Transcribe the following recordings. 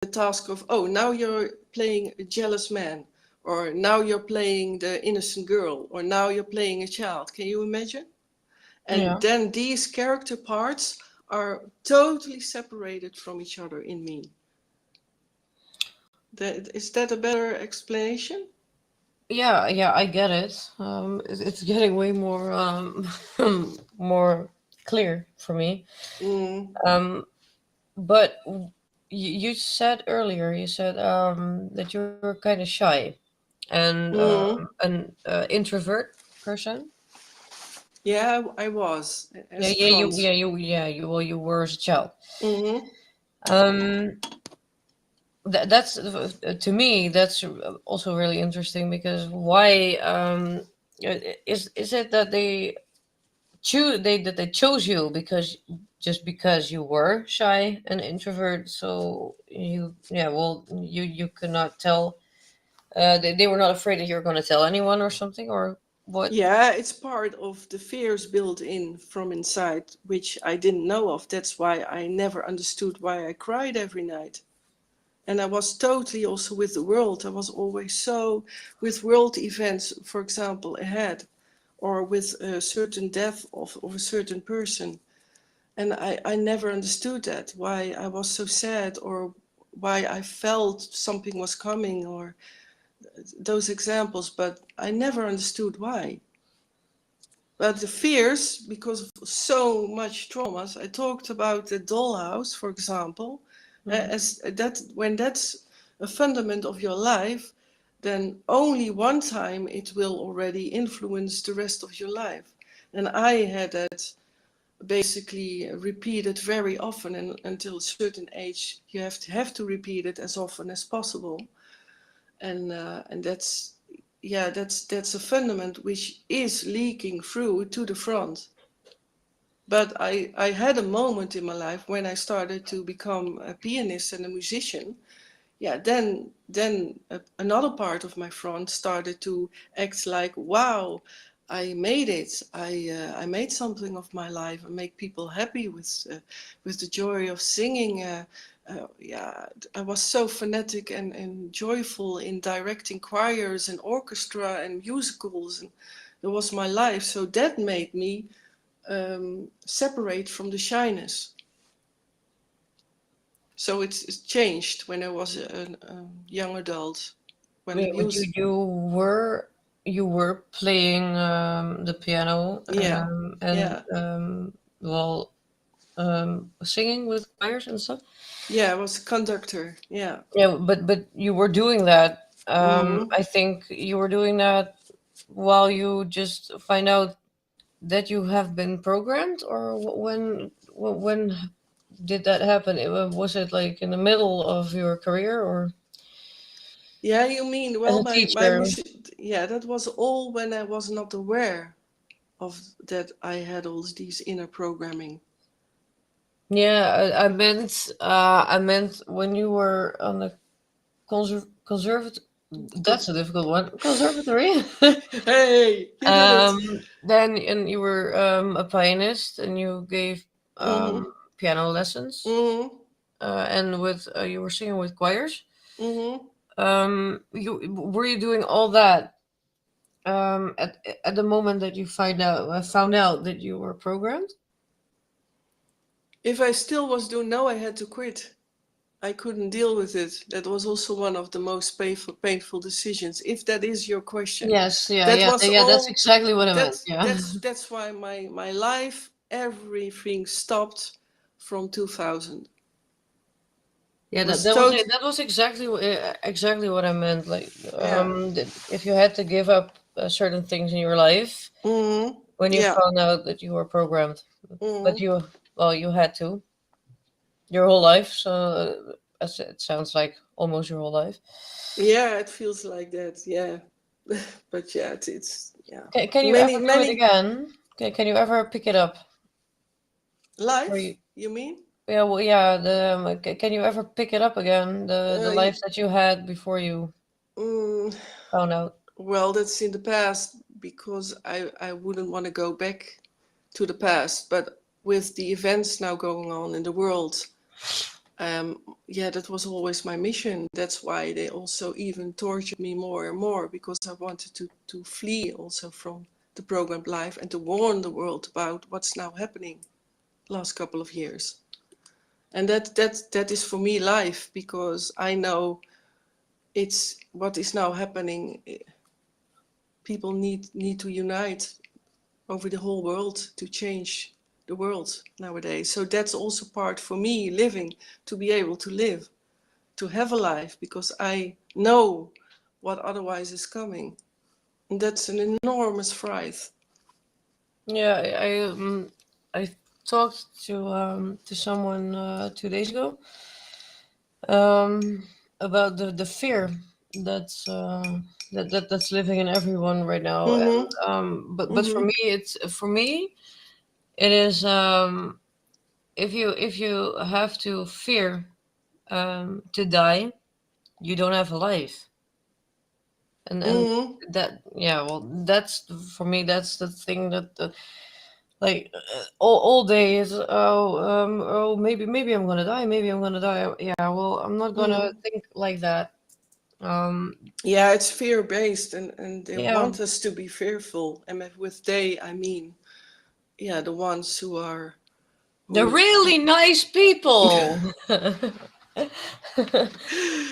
the task of, oh, now you're playing a jealous man, or now you're playing the innocent girl, or now you're playing a child. Can you imagine? And Yeah. then these character parts are totally separated from each other in me. Is that a better explanation? Yeah, yeah, I get it. It's getting way more more clear for me. Mm, But you said earlier, you said that you're kind of shy and mm. an introvert person. Yeah, I was Yeah, as a front. well, you were as a child. Mm-hmm. Um, that's to me that's also really interesting because why is it that they they chose you because just because you were shy and introvert, so you yeah well you could not tell, they were not afraid that you were going to tell anyone or something, or what? Yeah, it's part of the fears built in from inside, which I didn't know of. That's why I never understood why I cried every night. And I was totally also with the world. I was always so with world events, for example, ahead, or with a certain death of a certain person. And I never understood that, why I was so sad, or why I felt something was coming, or those examples, but I never understood why. But the fears, because of so much traumas, I talked about the dollhouse, for example, Mhm. as that when that's a fundament of your life, then only one time it will already influence the rest of your life. And I had that basically repeated very often, and until a certain age, you have to repeat it as often as possible. And that's, yeah, that's a fundament which is leaking through to the front. But I had a moment in my life when I started to become a pianist and a musician. Yeah, then another part of my front started to act like, wow, I made it. I made something of my life. I make people happy with the joy of singing. Yeah, I was so fanatic and joyful in directing choirs and orchestra and musicals, and that was my life. So that made me separate from the shyness. So it's changed when I was a young adult. When the Yeah, but music, you were playing the piano, yeah, and yeah, well, singing with choirs and stuff. yeah, I was a conductor. Yeah. Yeah, but you were doing that. Mm-hmm. I think you were doing that while you just find out that you have been programmed, or when did that happen? Was it like in the middle of your career, or Yeah, you mean, as well, a my teacher? music, yeah, that was all when I was not aware of that I had all these inner programming. Yeah, I meant when you were on the conservative. That's a difficult one. Conservatory. Hey, you did it. Then and you were a pianist and you gave Mm-hmm. piano lessons, Mm-hmm. and with you were singing with choirs. Mm-hmm. You were you doing all that at the moment that you found out that you were programmed? If I still was doing, no, I had to quit. I couldn't deal with it. That was also one of the most painful decisions, if that is your question. Yes, yeah, That yeah, was yeah. That's all. exactly what I meant. That's Yeah. that's that's why my life, everything stopped from 2000. Yeah, Was that was tot it. That was exactly exactly what I meant. Like, Yeah. if you had to give up certain things in your life when you Yeah. found out that you were programmed, but hmm you had to your whole life. So it sounds like almost your whole life. Yeah. It feels like that. Yeah. But yeah, it's yeah. Can you Many ever do it many again? Can you ever pick it up? Or you, life. You mean? yeah, well, yeah. Can you ever pick it up again? The Uh, life that you had before you mm, found out. well, that's in the past because I wouldn't want to go back to the past. But with the events now going on in the world, yeah, that was always my mission. That's why they also even tortured me more and more, because I wanted to flee also from the programmed life and to warn the world about what's now happening last couple of years. And that is for me life, because I know it's what is now happening. People need to unite over the whole world to change the world nowadays. So that's also part for me living, to be able to live, to have a life, because I know what otherwise is coming. And that's an enormous fright. Yeah, I talked to someone 2 days ago, um, about the fear that's that's living in everyone right now, and Mm-hmm. but for Mm-hmm. me, it is, if you have to fear to die, you don't have a life, and Mm-hmm. that, yeah, well, that's, for me, that's the thing that, like, all day is, oh, maybe I'm gonna die, maybe I'm gonna die. Yeah, well, I'm not gonna Mm-hmm. think like that. um Yeah, it's fear-based, and they yeah, want us to be fearful. And with they, I mean, yeah, the ones they're who really nice people.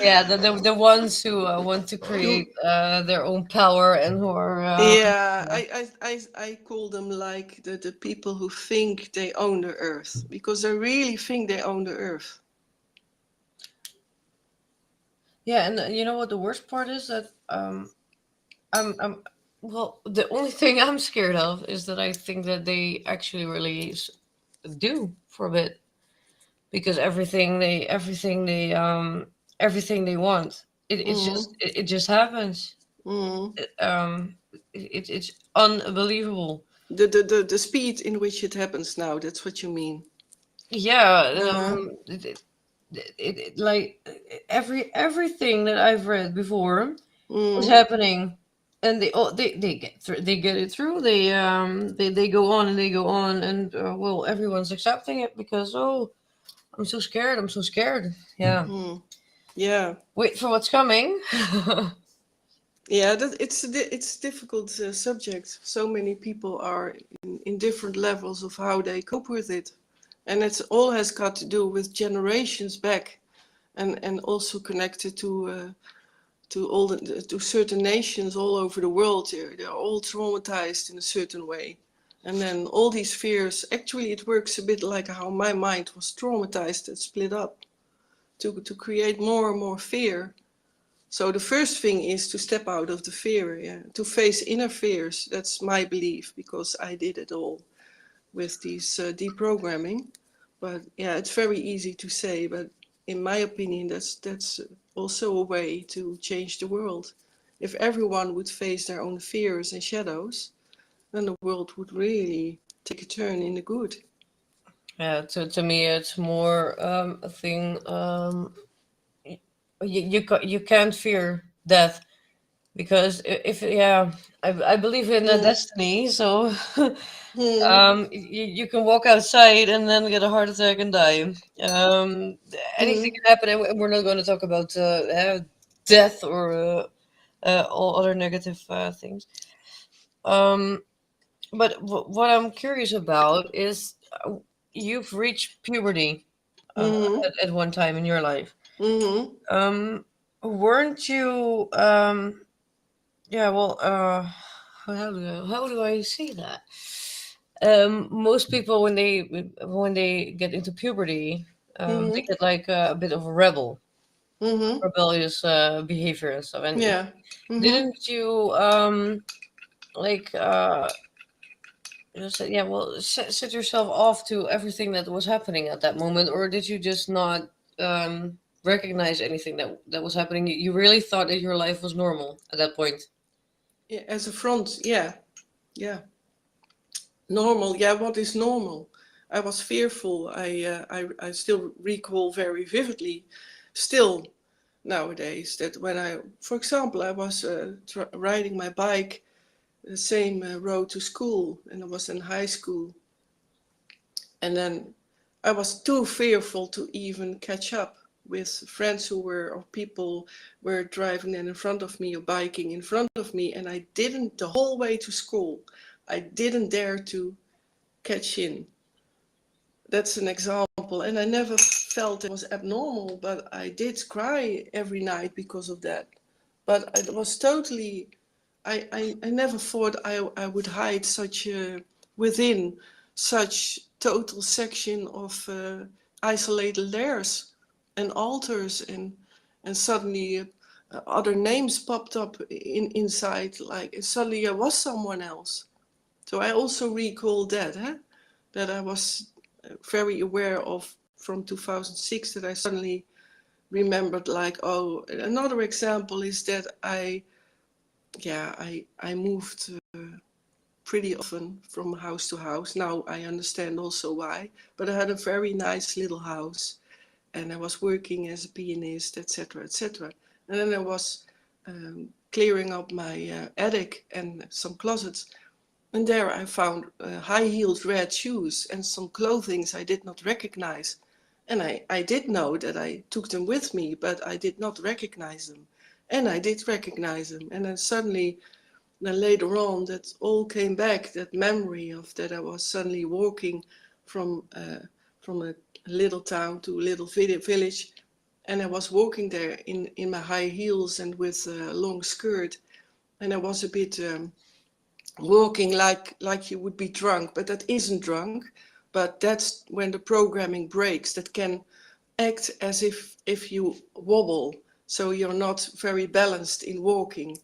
Yeah, the ones who want to create who their own power, and who are, yeah, yeah. I call them like the people who think they own the earth, because they really think they own the earth. Yeah, and you know what the worst part is, that I'm well, the only thing I'm scared of is that I think that they actually really do for a bit, because everything they want, Mm, it just happens. mm. It's unbelievable. The speed in which it happens now, that's what you mean. Yeah, Uh-huh. like, everything that I've read before is Mm, happening, and they get it through. They go on and they go on, and well, everyone's accepting it, because, oh, I'm so scared, I'm so scared. Yeah, mm. Yeah. wait for what's coming. Yeah, it's a difficult subject. So many people are in different levels of how they cope with it. And it's all has got to do with generations back, and also connected to all to certain nations all over the world. They're all traumatized in a certain way. And then all these fears, actually it works a bit like how my mind was traumatized and split up to create more and more fear. So the first thing is to step out of the fear, yeah, to face inner fears. That's my belief, because I did it all with these deprogramming. But yeah, it's very easy to say, but in my opinion, that's also a way to change the world. If everyone would face their own fears and shadows, then the world would really take a turn in the good. Yeah, to me, it's more, a thing. You can't fear death, because if, yeah, I believe in a Hmm. destiny, so Hmm. you can walk outside and then get a heart attack and die. Anything Hmm. can happen, and we're not going to talk about death, or all other negative things. Um, but what I'm curious about is, you've reached puberty Hmm. at one time in your life. Hmm. Um, weren't you? Yeah. Well. How do I say that? Most people, when they get into puberty, they Hmm. get like a bit of a Hmm. rebellious behavior and stuff. And Yeah. Hmm. didn't you, like, just, yeah, well, set yourself off to everything that was happening at that moment, or did you just not recognize anything that was happening? You really thought that your life was normal at that point. Yeah, as a front, yeah, yeah. Normal, yeah. What is normal? I was fearful. I still recall very vividly, still nowadays, that when for example, I was riding my bike the same road to school, and I was in high school, and then I was too fearful to even catch up with friends who were, or people were driving in front of me or biking in front of me, and I didn't, the whole way to school, I didn't dare to catch in. That's an example. And I never felt it was abnormal, but I did cry every night because of that. But it was totally, I never thought I would hide such a, within such total section of isolated layers and altars, and suddenly other names popped up inside, like suddenly I was someone else. So I also recall that, that I was very aware of from 2006, that I suddenly remembered, like, oh, another example is that I moved pretty often from house to house. Now I understand also why, but I had a very nice little house, and I was working as a pianist, etc., etc. And then I was clearing up my attic and some closets, and there I found high-heeled red shoes and some clothing I did not recognize. And I did know that I took them with me, but I did not recognize them. And I did recognize them. And then suddenly, then later on, that all came back, that memory of that I was suddenly walking from a little town to a little village. And I was walking there in my high heels and with a long skirt. And I was a bit walking like you would be drunk, but that isn't drunk. But that's when the programming breaks. That can act as if you wobble, so you're not very balanced in walking.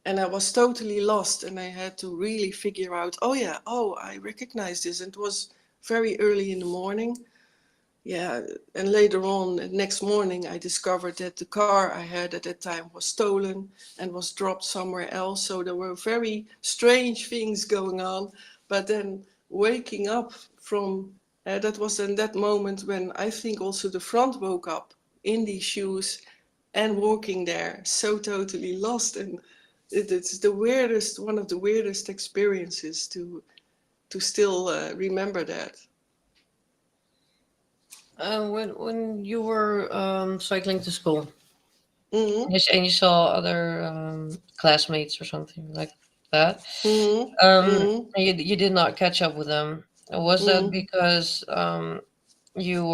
And I was totally lost, and I had to really figure out, oh yeah, oh, I recognize this. And it was very early in the morning. Yeah, and later on, next morning, I discovered that the car I had at that time was stolen and was dropped somewhere else. So there were very strange things going on. But then waking up from that was in that moment when I think also the front woke up in these shoes and walking there, so totally lost. And it's the weirdest, one of the weirdest experiences to still remember that. When you were cycling to school, Mm-hmm. and you saw other classmates or something like that, Mm-hmm. Mm-hmm. and you did not catch up with them. Was that Mm-hmm. because you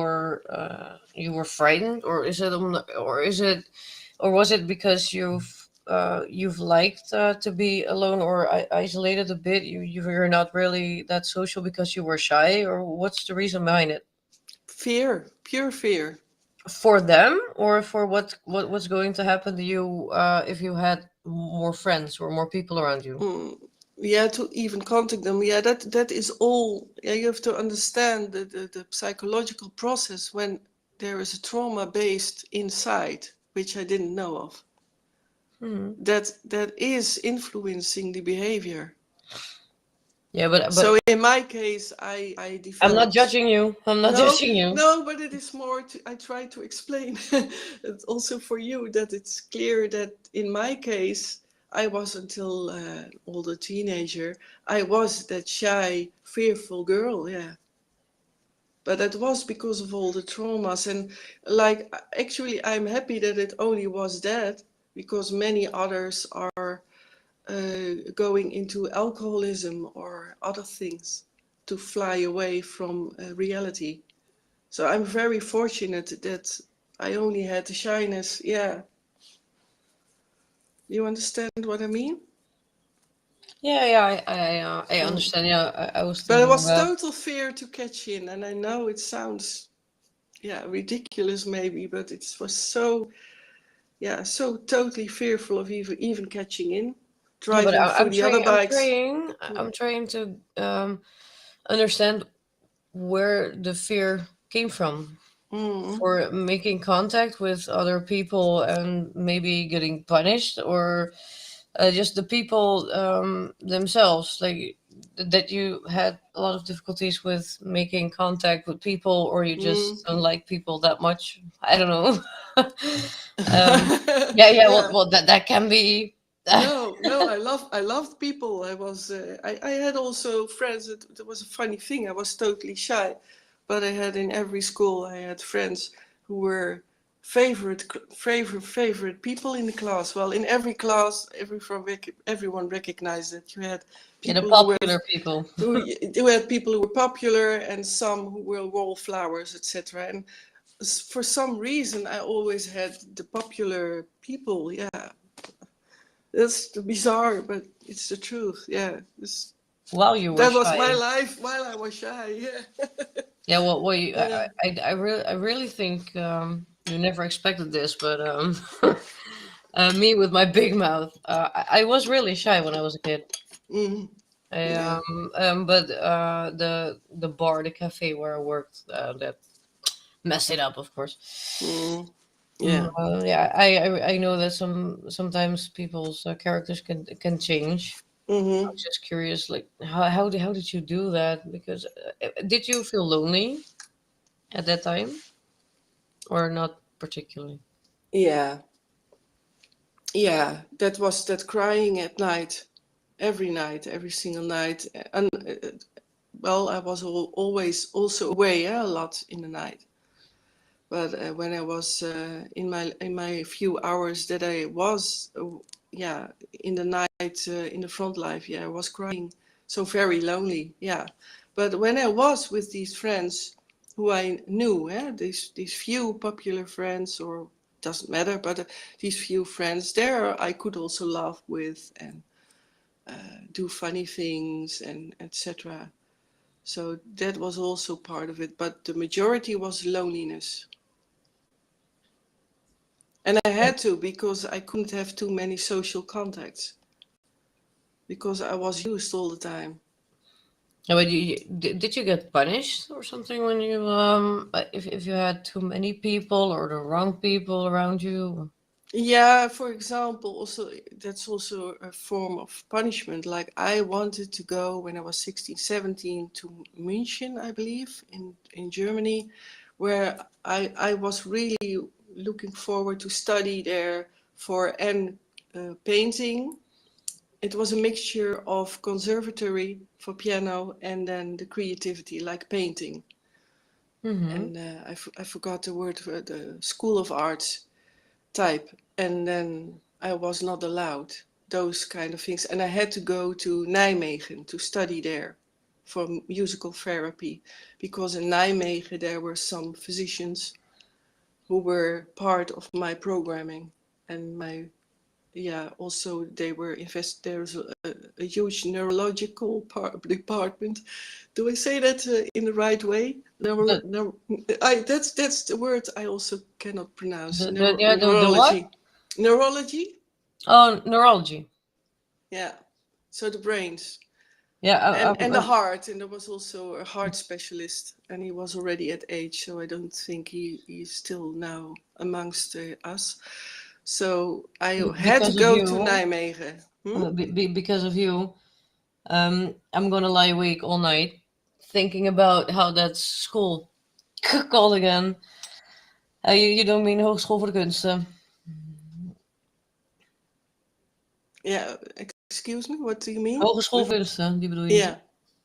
were frightened, or or was it because you've liked to be alone or isolated a bit? You were not really that social because you were shy, or what's the reason behind it? Fear, pure fear. For them, or for what was going to happen to you if you had more friends or more people around you? Mm. Yeah, to even contact them. Yeah, that is all. Yeah, you have to understand the psychological process when there is a trauma based inside, which I didn't know of. Hmm. That is influencing the behavior. Yeah, but So in my case, I I'm not developed. judging you. I'm not No, judging you. no, but it is more to, I try to explain it's also for you that it's clear that in my case, I was until older teenager, I was that shy, fearful girl, yeah. But that was because of all the traumas. And like, actually, I'm happy that it only was that, because many others are going into alcoholism or other things to fly away from reality. So I'm very fortunate that I only had the shyness. Yeah, you understand what I mean? Yeah, yeah, I Mm. understand. Yeah, I was But it thinking was about. total fear to catch in, and I know it sounds, yeah, ridiculous maybe, but it was so, yeah, so totally fearful of even catching in, Yeah, but driving through the other bikes. Mm. I'm trying to understand where the fear came from Mm. for making contact with other people and maybe getting punished, or just the people themselves, like that you had a lot of difficulties with making contact with people, or you just Mm. don't like people that much. I don't know. Yeah, yeah. Well, Yeah. that can be. No, no, I loved people. I had also friends. It was a funny thing. I was totally shy, but I had in every school, I had friends who were favorite people in the class. Well, in every class, everyone recognized that you had Yeah, the people popular people. who had people who were popular and some who were wallflowers, etc. And for some reason, I always had the popular people. Yeah, that's bizarre, but it's the truth. Yeah, While you were that was my shy. life while I was shy. Yeah, Yeah, well, you, yeah. I really think you never expected this, but me with my big mouth, I was really shy when I was a kid. Mm, I, yeah. but the bar, the cafe where I worked, that messed it up, of course. Mm, yeah. Yeah, I know that sometimes people's characters can change. I Mm-hmm. was just curious, like how did you do that? Because did you feel lonely at that time, or not particularly? Yeah. Yeah. That was that crying at night, every single night. And well, I was always also away, a lot in the night. But when I was in my few hours that I was, yeah, in the night in the front life, yeah, I was crying, so very lonely, yeah. But when I was with these friends who I knew, these few popular friends, or doesn't matter, but these few friends, there I could also laugh with and do funny things and etc. So that was also part of it, but the majority was loneliness. And I had to because I couldn't have too many social contacts because I was used all the time. Yeah, but did you get punished or something when you if you had too many people or the wrong people around you? Yeah, for example, also that's also a form of punishment. Like I wanted to go when I was 16, 17 to München, I believe, in Germany, where I was really looking forward to study there for painting. It was a mixture of conservatory for piano and then the creativity, like painting. Mm-hmm. And I forgot the word for the School of Arts type. And then I was not allowed those kind of things. And I had to go to Nijmegen to study there for musical therapy because in Nijmegen there were some physicians who were part of my programming and my yeah, also they were there's a huge neurological department. Do I say that in the right way? The, That's the word I also cannot pronounce. yeah, the what? Neurology. Neurology? Oh, neurology. Yeah. So the brains Yeah, and the heart, and there was also a heart specialist, and he was already at age, so I don't think he's still now amongst us. So I had to because of go to you, Nijmegen. Hmm? because of you, I'm gonna lie awake all night thinking about how that school called again. You don't mean Hogeschool voor de Kunsten. Yeah, excuse me, what do you mean? Hogeschool voor Kunsten, die bedoel je niet?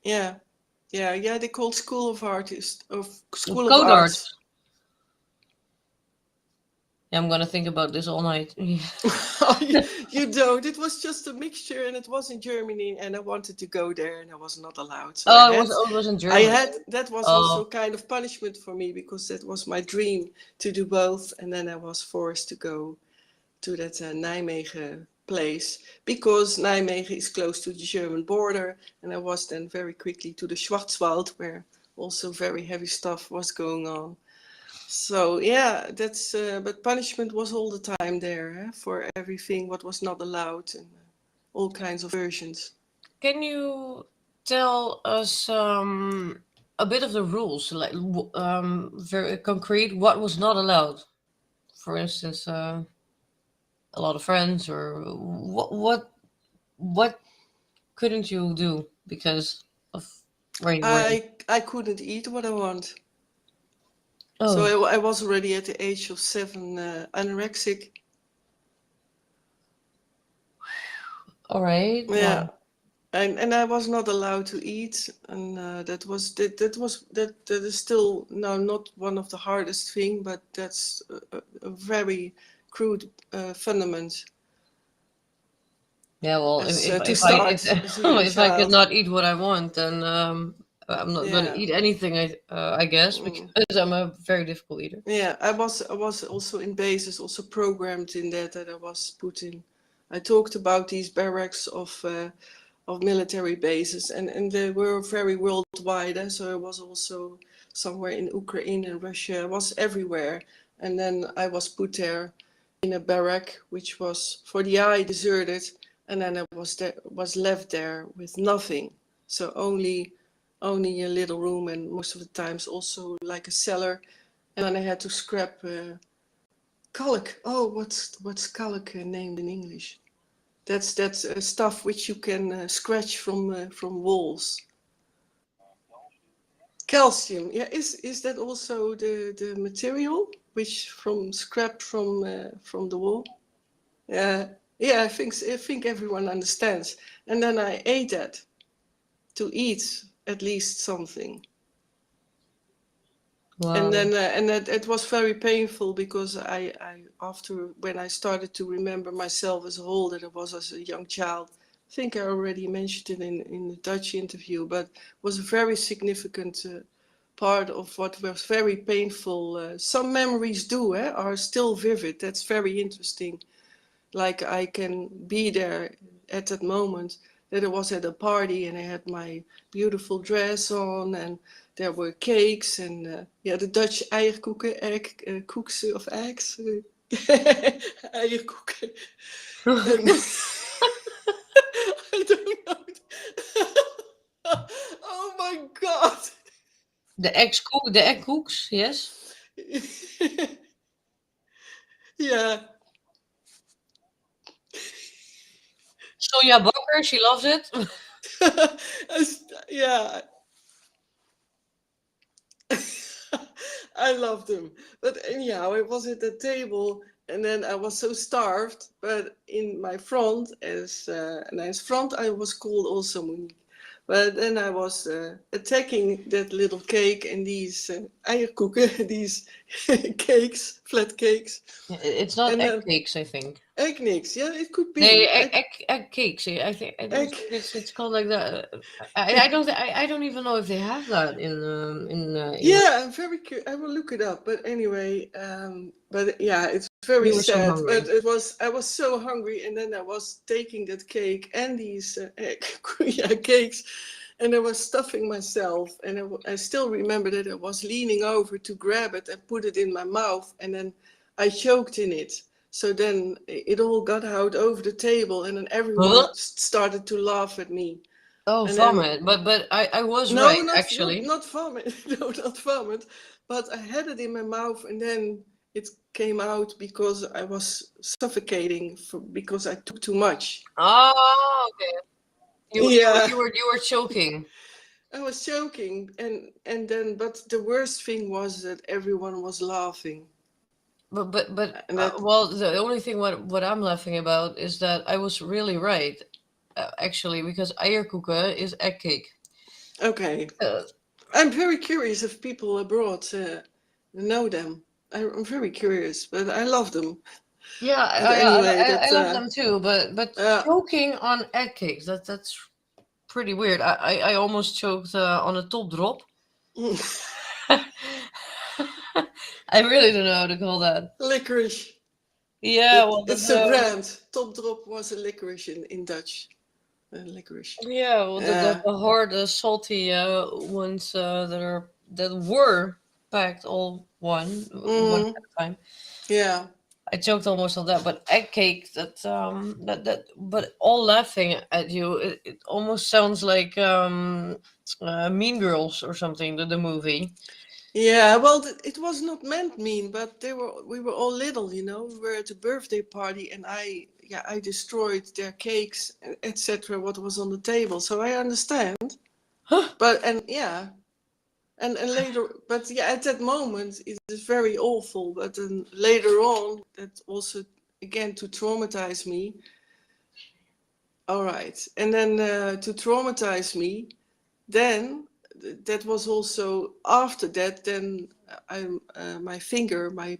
Yeah, yeah, yeah. They called School of Artists, of Of School of code Arts. arts. Yeah, I'm gonna think about this all night. Oh, you don't. It was just a mixture, and it was in Germany, and I wanted to go there, and I was not allowed. So It was in I Germany. had that was also Oh, kind of punishment for me because that was my dream to do both, and then I was forced to go to that Nijmegen place because Nijmegen is close to the German border, and I was then very quickly to the Schwarzwald where also very heavy stuff was going on. So yeah, that's but punishment was all the time there for everything what was not allowed and all kinds of versions. can you tell us a bit of the rules, like very concrete, what was not allowed? For instance, a lot of friends, or what couldn't you do because of where you were? I couldn't eat what I want. So Oh, I was already at the age of 7 anorexic. all right. Yeah, Well, and I was not allowed to eat, and that is still no not one of the hardest thing, but that's a very crude fundament Yeah, well, as to if I start as a young if I could child. not eat what I want, then I'm not going to Yeah. eat anything. I guess Mm. because I'm a very difficult eater. Yeah, I was also in bases, also programmed in that I was put in. I talked about these barracks of military bases, and they were very worldwide. So I was also somewhere in Ukraine and Russia. I was everywhere, and then I was put there in a barrack which was for the eye deserted, and then I was left there with nothing. So only a little room, and most of the times also like a cellar, and then I had to scrap kalk. Oh, what's kalk named in English? That's stuff which you can scratch from walls. Calcium. Yeah, is that also the material which from scrap from the wall? Yeah, yeah. I think everyone understands. And then I ate that to eat at least something. And Wow. then and that it was very painful because I after when I started to remember myself as a whole that I was as a young child. I think I already mentioned it in the Dutch interview, but was a very significant part of what was very painful. Some memories are still vivid. That's very interesting. Like I can be there at that moment that I was at a party and I had my beautiful dress on and there were cakes and yeah, the Dutch eierkoeken, koeks of eggs, eierkoeken. And I don't know. Oh my God. The egg cooks, yes. Yeah. Sonja Bakker, she loves it. Yeah, I loved them. But anyhow, I was at the table and then I was so starved. But in my front, as front, I was called also Monique. But then I was attacking that little cake and these eierkoeken, these cakes, flat cakes. It's not And egg then cakes, I think. egg nicks, yeah, it could They be. egg cakes. I don't Egg. think it's called like that. I don't even know if they have that in England. Yeah, I'm very curious. I will look it up. But anyway, but yeah, it's very You were so sad. hungry. But I was so hungry, and then I was taking that cake and these yeah, cakes, and I was stuffing myself. And I still remember that I was leaning over to grab it and put it in my mouth, and then I choked in it. So then it all got out over the table, and then everyone Huh? started to laugh at me. Oh, And then vomit. But I was no, right actually. not vomit. No, not vomit. But I had it in my mouth, and then it came out because I was suffocating because I took too much. Oh, okay. Yeah, You were choking. I was choking, and then but the worst thing was that everyone was laughing, and that Well, the only thing what I'm laughing about is that I was really right, actually, because eierkoeken is egg cake. okay. Uh, I'm very curious if people abroad know them. I'm very curious, but I love them. yeah, But anyway, I that love them too, but uh, choking on egg cakes, that's pretty weird. I almost choked on a top drop. I really don't know how to call that. licorice. Yeah, well, It's a brand. Top Drop was a licorice in Dutch. Licorice. Yeah. the hard, salty ones that were packed all one Mm, at a time. yeah. I choked almost on that, but egg cake but all laughing at you. It almost sounds like Mean Girls or something. The movie. Yeah. Well, it was not meant mean, but we were all little, We were at a birthday party, and I destroyed their cakes, etc. What was on the table, so I understand. But and yeah, and later, but yeah, at that moment it is very awful. But then later on, that also again to traumatize me. All right. And then to traumatize me, then that was also after that. Then my finger, my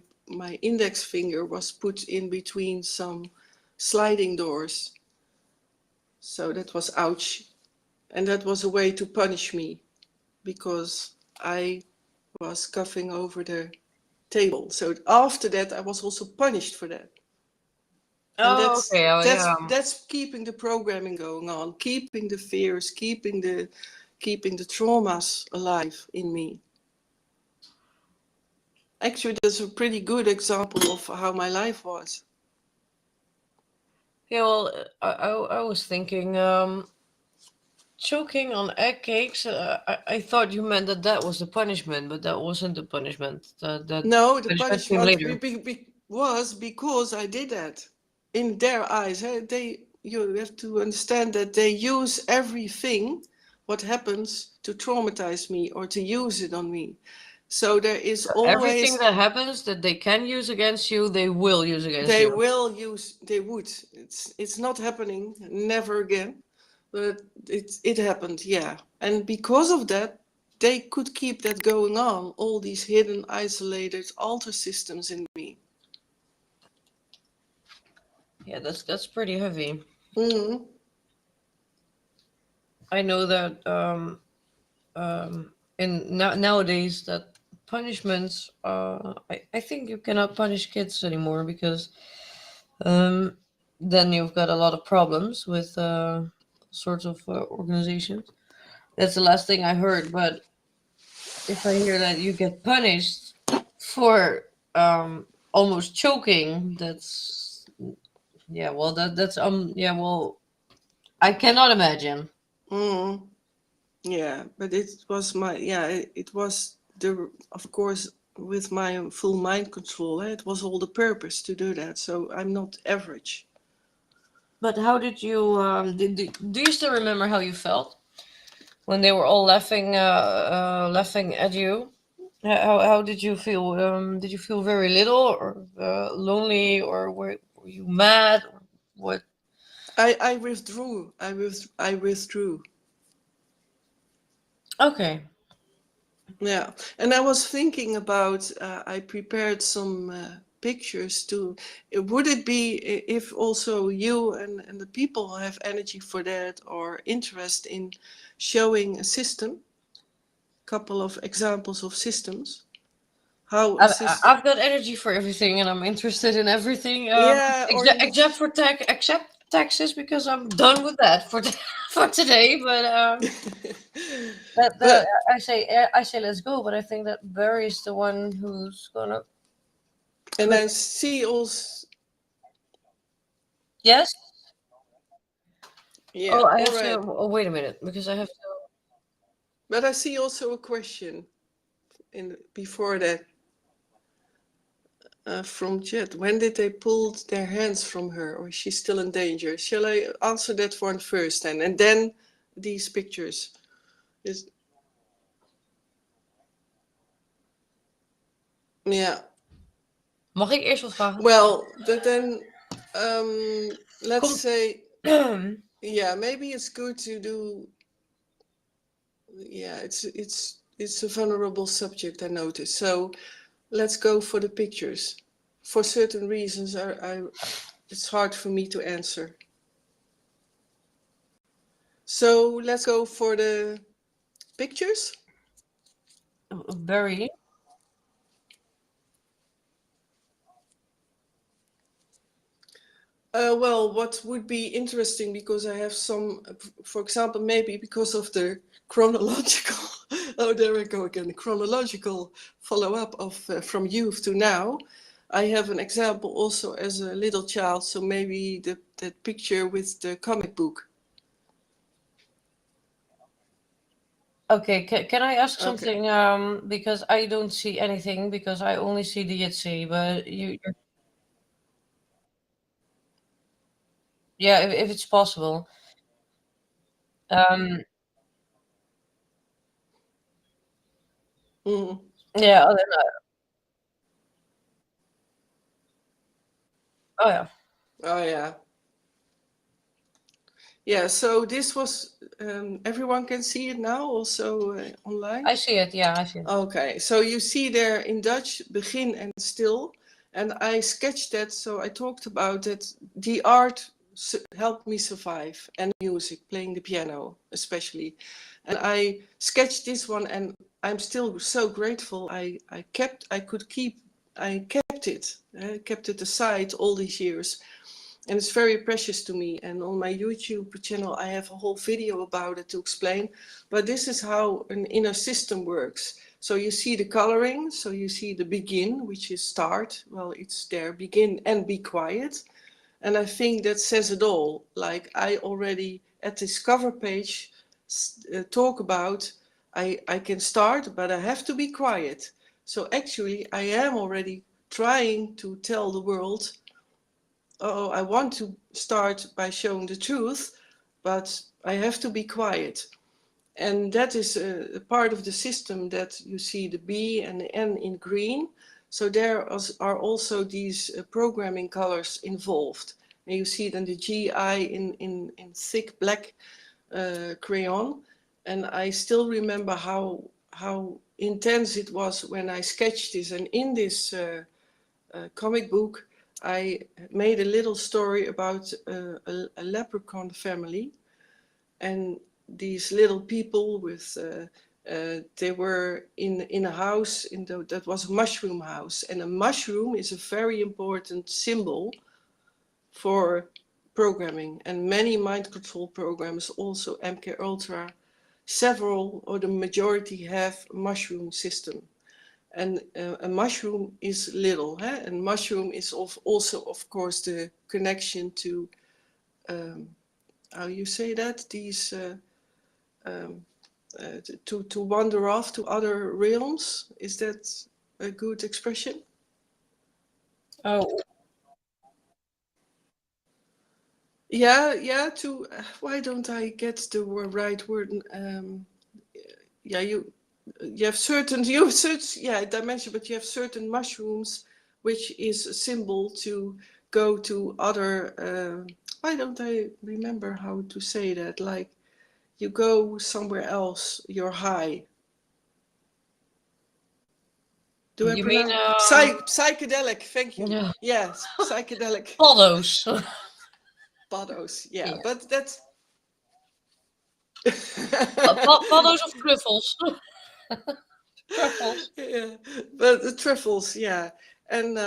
index finger, was put in between some sliding doors. So that was ouch, and that was a way to punish me because I was coughing over the table. So after that, I was also punished for that. And Oh, okay. Oh, yeah. that's keeping the programming going on, keeping the fears, keeping the traumas alive in me. Actually, that's a pretty good example of how my life was. Yeah, well, I was thinking, choking on egg cakes. I thought you meant that that was the punishment, but that wasn't the punishment. That No, the punishment came punishment later. was because I did that. In their eyes, you have to understand that they use everything what happens to traumatize me or to use it on me. So there is Everything always that happens that they can use against you, they will use against they you. will use they would. It's not happening, never again. But it happened, yeah. And because of that, they could keep that going on, all these hidden, isolated alter systems in me. Yeah, that's pretty heavy. Mm. I know that in nowadays that punishments. I think you cannot punish kids anymore because um, then you've got a lot of problems with sorts of organizations. That's the last thing I heard. But if I hear that you get punished for almost choking, that's yeah. Well, that's yeah. Well, I cannot imagine. Mm. Yeah, but it was it was the, of course, with my full mind control, it was all the purpose to do that. So I'm not average. But how did you do you still remember how you felt when they were all laughing at you? How did you feel? Did you feel very little or lonely or were you mad or what? I withdrew. I withdrew. Okay. Yeah, and I was thinking about. I prepared some pictures to. Would it be if also you and the people have energy for that or interest in showing a system, couple of examples of systems, how a system. I've got energy for everything, and I'm interested in everything, Yeah, or in except for taxes, because I'm done with that for for today. But but I say let's go. But I think that Barry is the one who's gonna and click. I see also. Yes. Yeah, Oh, I all have to. right. Oh, wait a minute, because I have to. But I see also a question in before that from Jet. When did they pull their hands from her, or is she still in danger? Shall I answer that one first, and then these pictures? Is yeah. Mag ik eerst wat vragen? Well, then let's Kom. say yeah. Maybe it's good to do. Yeah, it's a vulnerable subject. I notice. So let's go for the pictures. For certain reasons, it's hard for me to answer. So let's go for the pictures. Barry. Well, what would be interesting, because I have some, for example, maybe because of the chronological, oh, there we go again, the chronological follow-up of from youth to now. I have an example also as a little child, so maybe that picture with the comic book. Okay, can I ask Okay. something? Because I don't see anything because I only see the Yitzi, but yeah, if it's possible. Um, Mm. yeah. Oh yeah. Oh yeah. Yeah, so this was, everyone can see it now also online? I see it. Yeah, I see it. Okay, so you see there in Dutch, begin and stil. And I sketched that, so I talked about that the art helped me survive, and music, playing the piano especially. And I sketched this one, and I'm still so grateful. I kept it aside all these years, and it's very precious to me. And on my YouTube channel, I have a whole video about it to explain. But this is how an inner system works. So you see the coloring. So you see the begin, which is start. Well, it's there, begin and be quiet. And I think that says it all. Like I already at this cover page talk about, I can start, but I have to be quiet. So actually, I am already trying to tell the world, oh, I want to start by showing the truth, but I have to be quiet. And that is a part of the system that you see the B and the N in green. So there are also these programming colors involved. And you see then the GI in thick black crayon. And I still remember how intense it was when I sketched this. And in this comic book, I made a little story about a leprechaun family, and these little people with they were in a house that was a mushroom house, and a mushroom is a very important symbol for programming, and many mind control programs, also MK Ultra, several or the majority have a mushroom system. And a mushroom is little, huh? And mushroom is also, of course, the connection to, how you say that? These, um, to wander off to other realms. Is that a good expression? Oh, Yeah, yeah. Why don't I get the right word? Yeah, you have certain yeah, dimension, but you have certain mushrooms, which is a symbol to go to other. Why don't I remember how to say that? Like you go somewhere else, you're high. Do I you mean pronounce psychedelic? Thank you. yeah, Yes, psychedelic. Pollo's. Pados. Yeah, Yeah. but that's. Paddo's of truffles. Truffles. Yeah, but the truffles, yeah, and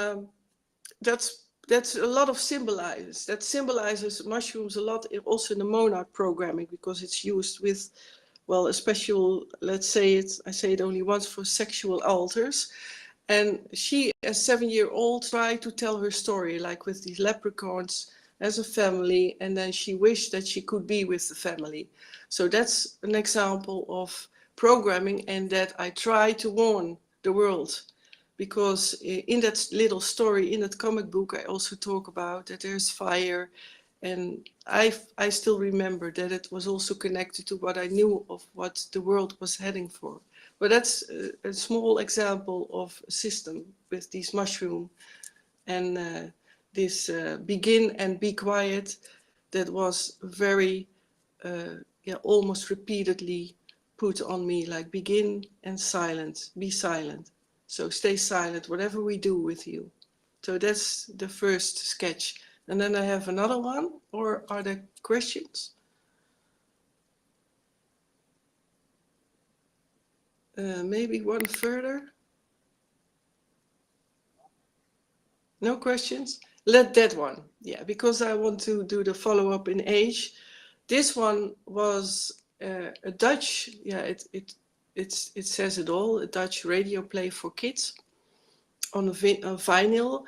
that's a lot of symbolizes. That symbolizes mushrooms a lot, also in the monad programming, because it's used with, well, a special. Let's say it. I say it only once for sexual alters, and she, as 7-year-old, tried to tell her story, like with these leprechauns as a family, and then she wished that she could be with the family. So that's an example of programming, and that I try to warn the world. Because in that little story, in that comic book, I also talk about that there's fire. And I still remember that it was also connected to what I knew of what the world was heading for. But that's a small example of a system with these mushroom and this begin and be quiet that was very, yeah, almost repeatedly put on me, like begin and silent, be silent. So stay silent, whatever we do with you. So that's the first sketch. And then I have another one, or are there questions? Maybe one further. No questions? Let that one. Yeah, because I want to do the follow-up in age. This one was a Dutch, yeah, it says it all, a Dutch radio play for kids on a vinyl.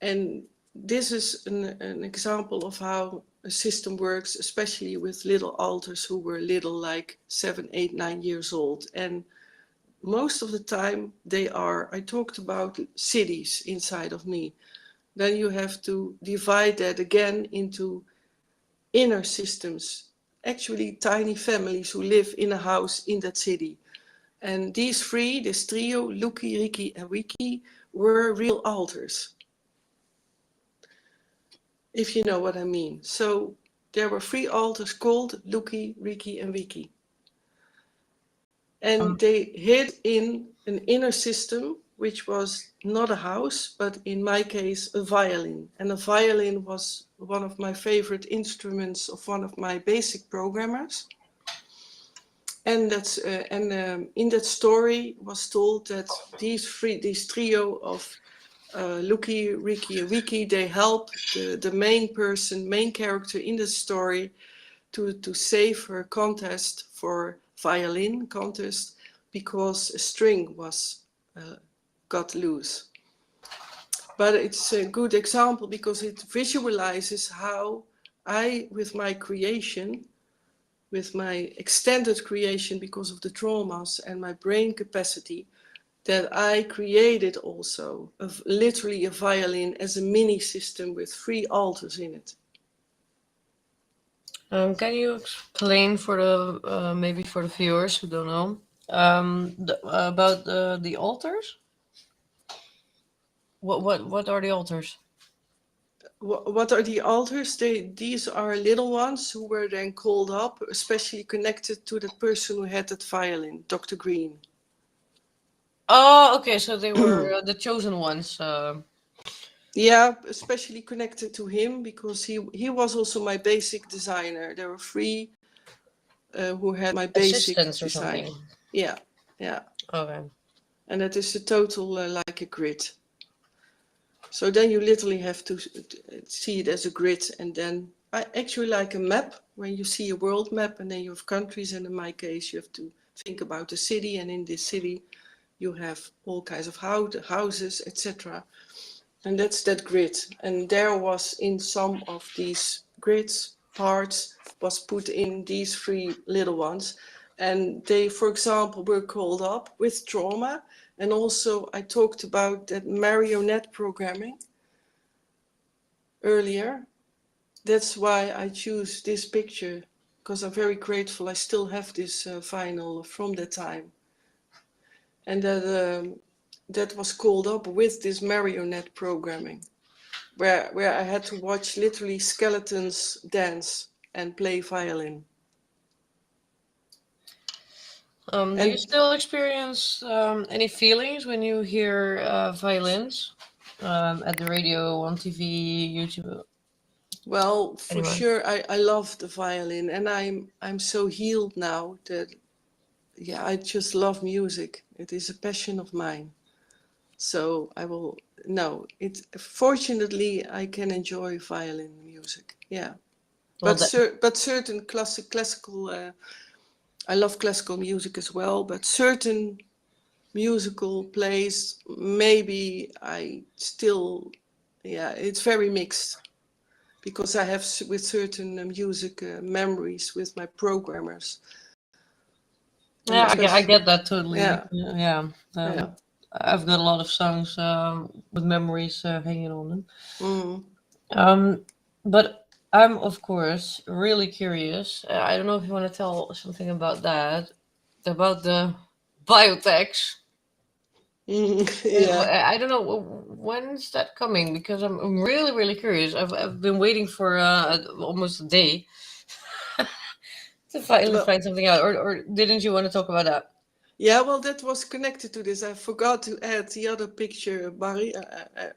And this is an example of how a system works, especially with little alters who were little, like 7, 8, 9 years old. And most of the time they are, I talked about cities inside of me. Then you have to divide that again into inner systems, actually tiny families who live in a house in that city. And these three, this trio, Luki, Riki, and Wiki, were real alters, if you know what I mean. So there were 3 altars called Luki, Riki, and Wiki. And they hid in an inner system, which was not a house, but in my case, a violin. And a violin was one of my favorite instruments of one of my basic programmers. And in that story was told that this trio of Luki, Riki, and Wiki, they help the main character in the story to save her contest for violin contest because a string was got loose. But it's a good example because it visualizes how I, with my creation, with my extended creation because of the traumas and my brain capacity, that I created also literally a violin as a mini system with 3 altars in it. Can you explain for the maybe for the viewers who don't know about the altars? What are the altars? What are the altars? These are little ones who were then called up, especially connected to the person who had that violin, Dr. Green. Oh, okay. So they were the chosen ones. Yeah, especially connected to him because he was also my basic designer. There were 3 who had my basic Assistants or design. something. Yeah. Okay. And that is a total like a grid. So then you literally have to see it as a grid, and then I actually like a map when you see a world map and then you have countries, and in my case you have to think about a city, and in this city you have all kinds of houses, etc. And that's that grid. And there was in some of these grids parts was put in these 3 little ones, and they, for example, were called up with trauma. And also I talked about that marionette programming earlier. That's why I choose this picture, because I'm very grateful I still have this vinyl from that time. And that was called up with this marionette programming, where I had to watch literally skeletons dance and play violin. Do you still experience any feelings when you hear violins at the radio, on TV, YouTube? Well, for Anywhere? sure, I love the violin, and I'm so healed now that, yeah, I just love music. It is a passion of mine. So I will, no, fortunately, I can enjoy violin music. Yeah. Well, But certain classical, I love classical music as well, but certain musical plays, maybe I still, yeah, it's very mixed because I have with certain music memories with my programmers. yeah, I get that totally. Yeah, Yeah. yeah. I've got a lot of songs with memories hanging on them. Mm. But I'm, of course, really curious. I don't know if you want to tell something about that, about the biotechs. Yeah. I don't know when's that coming because I'm really really curious. I've been waiting for almost a day to finally Well, find something out. Or didn't you want to talk about that? yeah, well, that was connected to this. I forgot to add the other picture, Barry.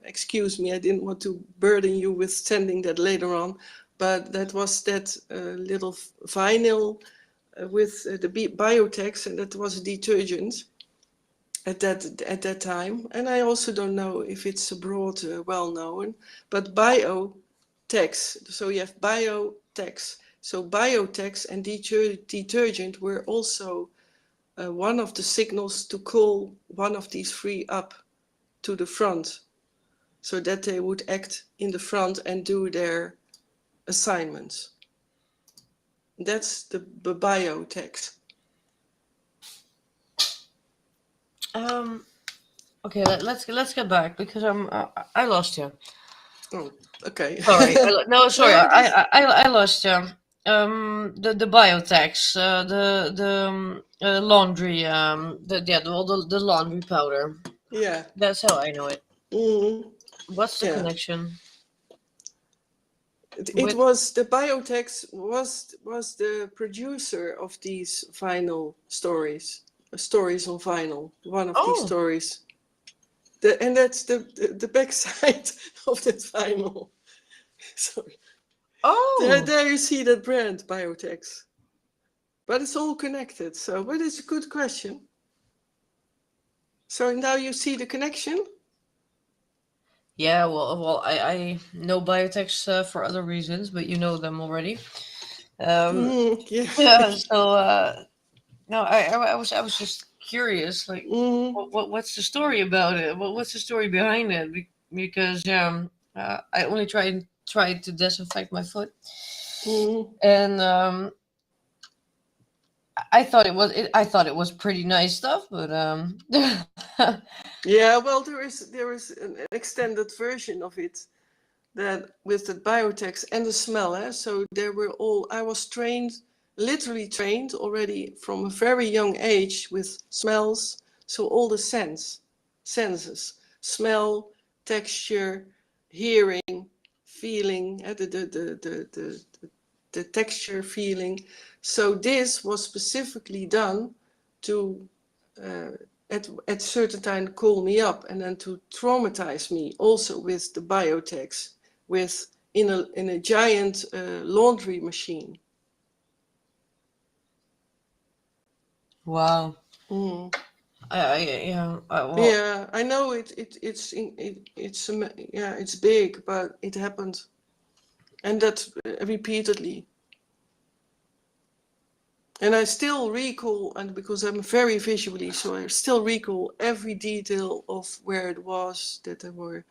Excuse me, I didn't want to burden you with sending that later on, but that was that little vinyl with the Biotex, and that was a detergent at that time. And I also don't know if it's abroad well known, but Biotex. So you have Biotex. So Biotex and detergent were also one of the signals to call one of these 3 up to the front so that they would act in the front and do their assignments. That's the biotext. Okay, let's get back because I lost you. Oh, okay. Sorry, no, sorry, No, I lost you. The biotechs, the laundry, the laundry powder. yeah. That's how I know it. Mm, What's the yeah. connection? It With was the Biotex was the producer of these vinyl stories, stories on vinyl. One of these oh stories, and that's the backside of that vinyl. So oh there you see that brand Biotex, but it's all connected. So, but it's a good question. So now you see the connection. yeah. Well, I know biotechs for other reasons, but you know them already. Um, Yeah. yeah. So no, I was just curious, like, Mm, what's the story about it? What's the story behind it? Because I only tried to disinfect my foot, mm. and I thought it was pretty nice stuff, but Yeah, well, there is an extended version of it that with the biotex and the smell. So there were all. I was trained, literally trained already from a very young age with smells. So all the senses, smell, texture, hearing, feeling, the texture, feeling. So this was specifically done to uh, at certain time call me up and then to traumatize me also with the biotex with in a giant laundry machine. wow. Mm. Yeah. Well, Yeah, I know yeah, it's big, but it happened, and that repeatedly. And I still recall, and because I'm very visually, so I still recall every detail of where it was, that there were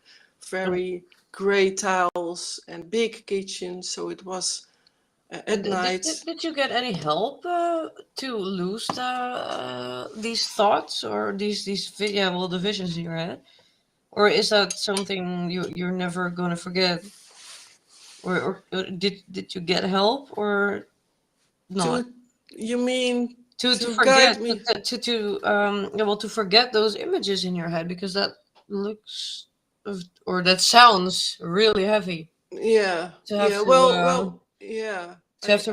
very gray tiles and big kitchens. So it was at night. did you get any help to lose these thoughts or yeah, well, the visions in your head, or is that something you're never gonna forget, or did you get help or not? To, you mean To to guide forget me? yeah, well, to forget those images in your head, because that looks or that sounds really heavy Yeah, to have yeah. to Yeah.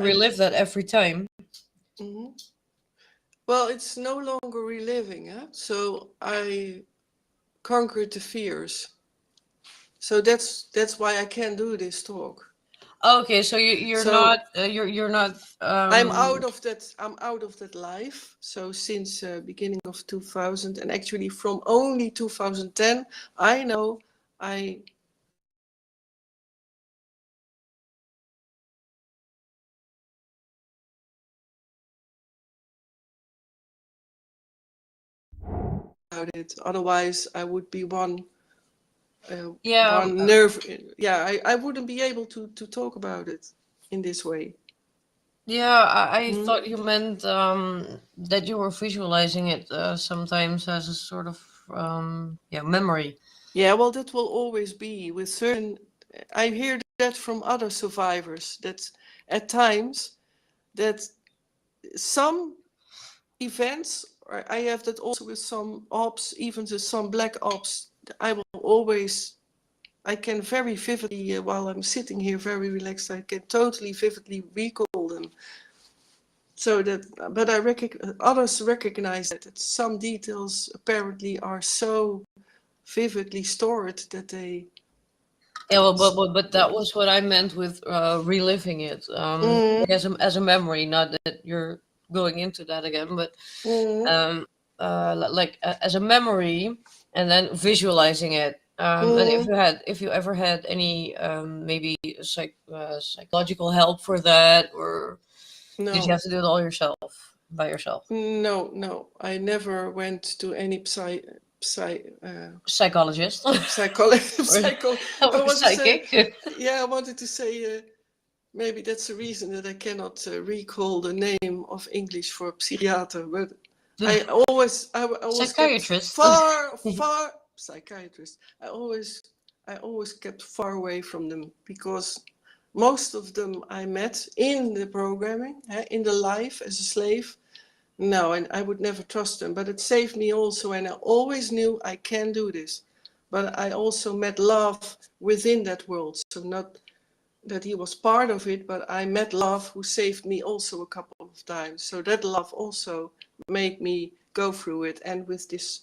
I. relive that every time. Mhm. Well, it's no longer reliving, so I conquered the fears. So that's why I can do this talk. Okay, so you're not So you're not I'm out of that life. So since beginning of 2000, and actually from only 2010, I know I about it. Otherwise, I would be yeah. one nerve. Yeah, I wouldn't be able to talk about it in this way. Yeah, I Mm. thought you meant that you were visualizing it sometimes as a sort of yeah, memory. Yeah, well, that will always be with certain. I hear that from other survivors that at times that some events, or I have that also with some ops, even to some black ops, I will always, I can very vividly, while I'm sitting here very relaxed, I can totally vividly recall them. So that, but others recognize that some details apparently are so vividly stored that they. Yeah, well, but that was what I meant with reliving it, Mm, like as a memory, not that you're going into that again, but mm, um, like as a memory, and then visualizing it. And mm. if you ever had any maybe psychological help for that, or did you No, have to do it all yourself by yourself? no. I never went to any Psychologist or I or want to say, psychic? yeah, I wanted to say, maybe that's the reason that I cannot recall the name of English for psychiater, but I always kept Psychiatrist. far psychiatrist. I always kept far away from them because most of them I met in the programming, in the life as a slave. No, and I would never trust them. But it saved me also, and I always knew I can do this. But I also met love within that world. So not that he was part of it, but I met love who saved me also a couple of times. So that love also made me go through it. And with this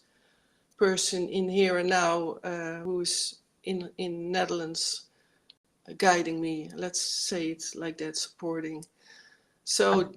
person in here and now, who's in Netherlands, guiding me, let's say it like that, supporting. So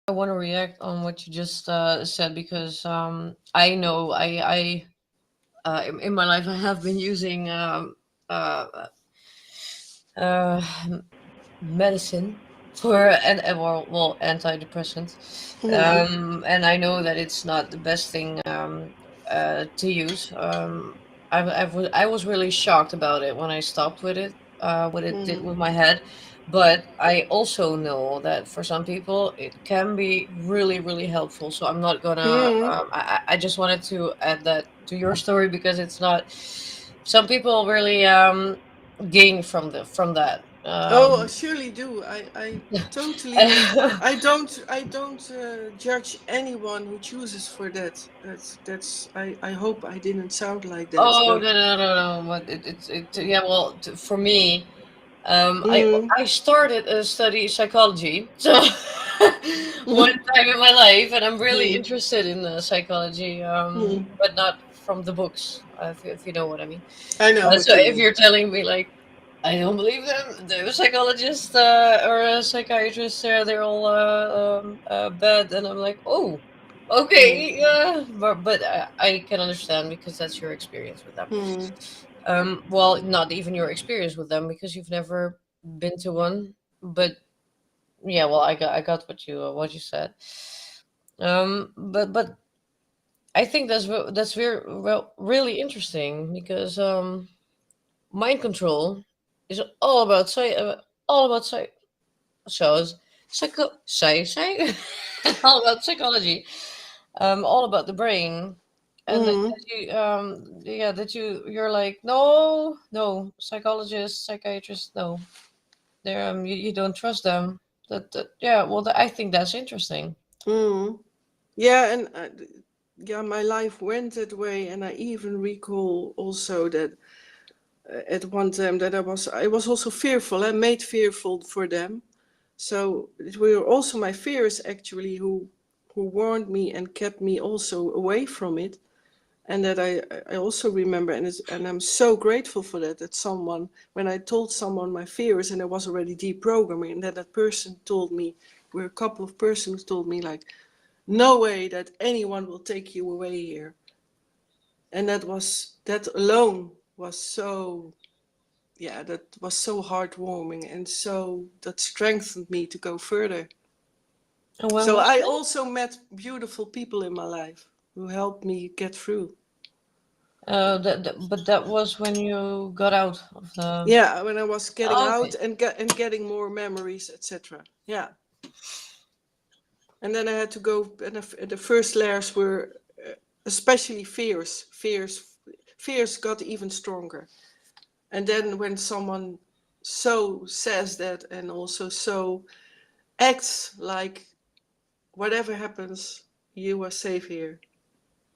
I want to react on what you just said because I know in my life I have been using uh, uh, medicine for well antidepressants, mm, and I know that it's not the best thing to use. I was really shocked about it when I stopped with it, what it did mm, with my head. But I also know that for some people it can be really, really helpful. So I'm not gonna. mm. I just wanted to add that to your story because it's not. Some people really gain from that. Oh, I surely do. I totally. I don't judge anyone who chooses for that. That's. I hope I didn't sound like that, Oh, but. no, no, no, no. But yeah. Well, for me, Mm, I started to study psychology, so one mm, time in my life, and I'm really mm, interested in psychology, mm. but not from the books, if you know what I mean. I know So what you if mean. you're telling me like I don't believe them, the psychologist or a psychiatrist, they're all bad, and I'm like, oh, Mm, okay, yeah, but I can understand because that's your experience with them. mm, Well, not even your experience with them because you've never been to one, but yeah, well, I got what you said. But I think that's very well, really interesting because mind control is all about shows all about psychology, all about the brain, and mm. that you yeah that you're like no, no, psychologists, psychiatrists, no, they're you don't trust them. That yeah, well, I think that's interesting. Mm. Yeah, and yeah, my life went that way, and I even recall also that at one time that I was also fearful. I made fearful for them. So it were also my fears actually who warned me and kept me also away from it. And that I also remember, and I'm so grateful for that. That someone, when I told someone my fears, and I was already deprogramming, and that person told me, were a couple of persons told me like, no way that anyone will take you away here. And that alone was so, yeah, that was so heartwarming, and so that strengthened me to go further. And when So was I that? also met beautiful people in my life who helped me get through. But that was when you got out of the. Yeah, when I was getting Oh, out okay. and getting more memories, etc. Yeah, and then I had to go, and the first layers were especially fears. Fears got even stronger. And then when someone so says that and also so acts like whatever happens, you are safe here,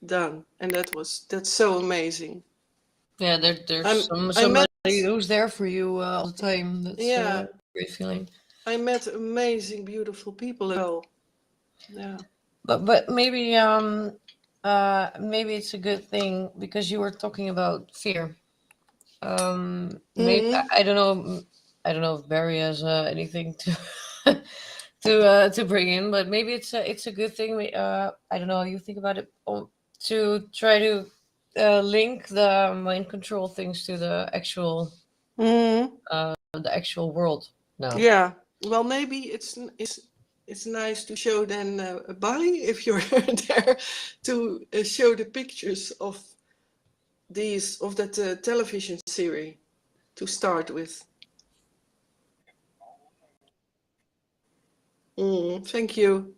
done, and that's so amazing. Yeah, there's I'm some I some met who's there for you all the time. That's Yeah, a great feeling. I met amazing, beautiful people as well. Yeah. But maybe it's a good thing because you were talking about fear. Maybe Hmm. I don't know. I don't know if Barry has anything to to bring in, but maybe it's a good thing. I don't know how you think about it. To try to link the mind control things to Hmm. the actual world now. Yeah. Well, maybe it's nice to show then Bali if you're there to show the pictures of that television series to start with. Thank you.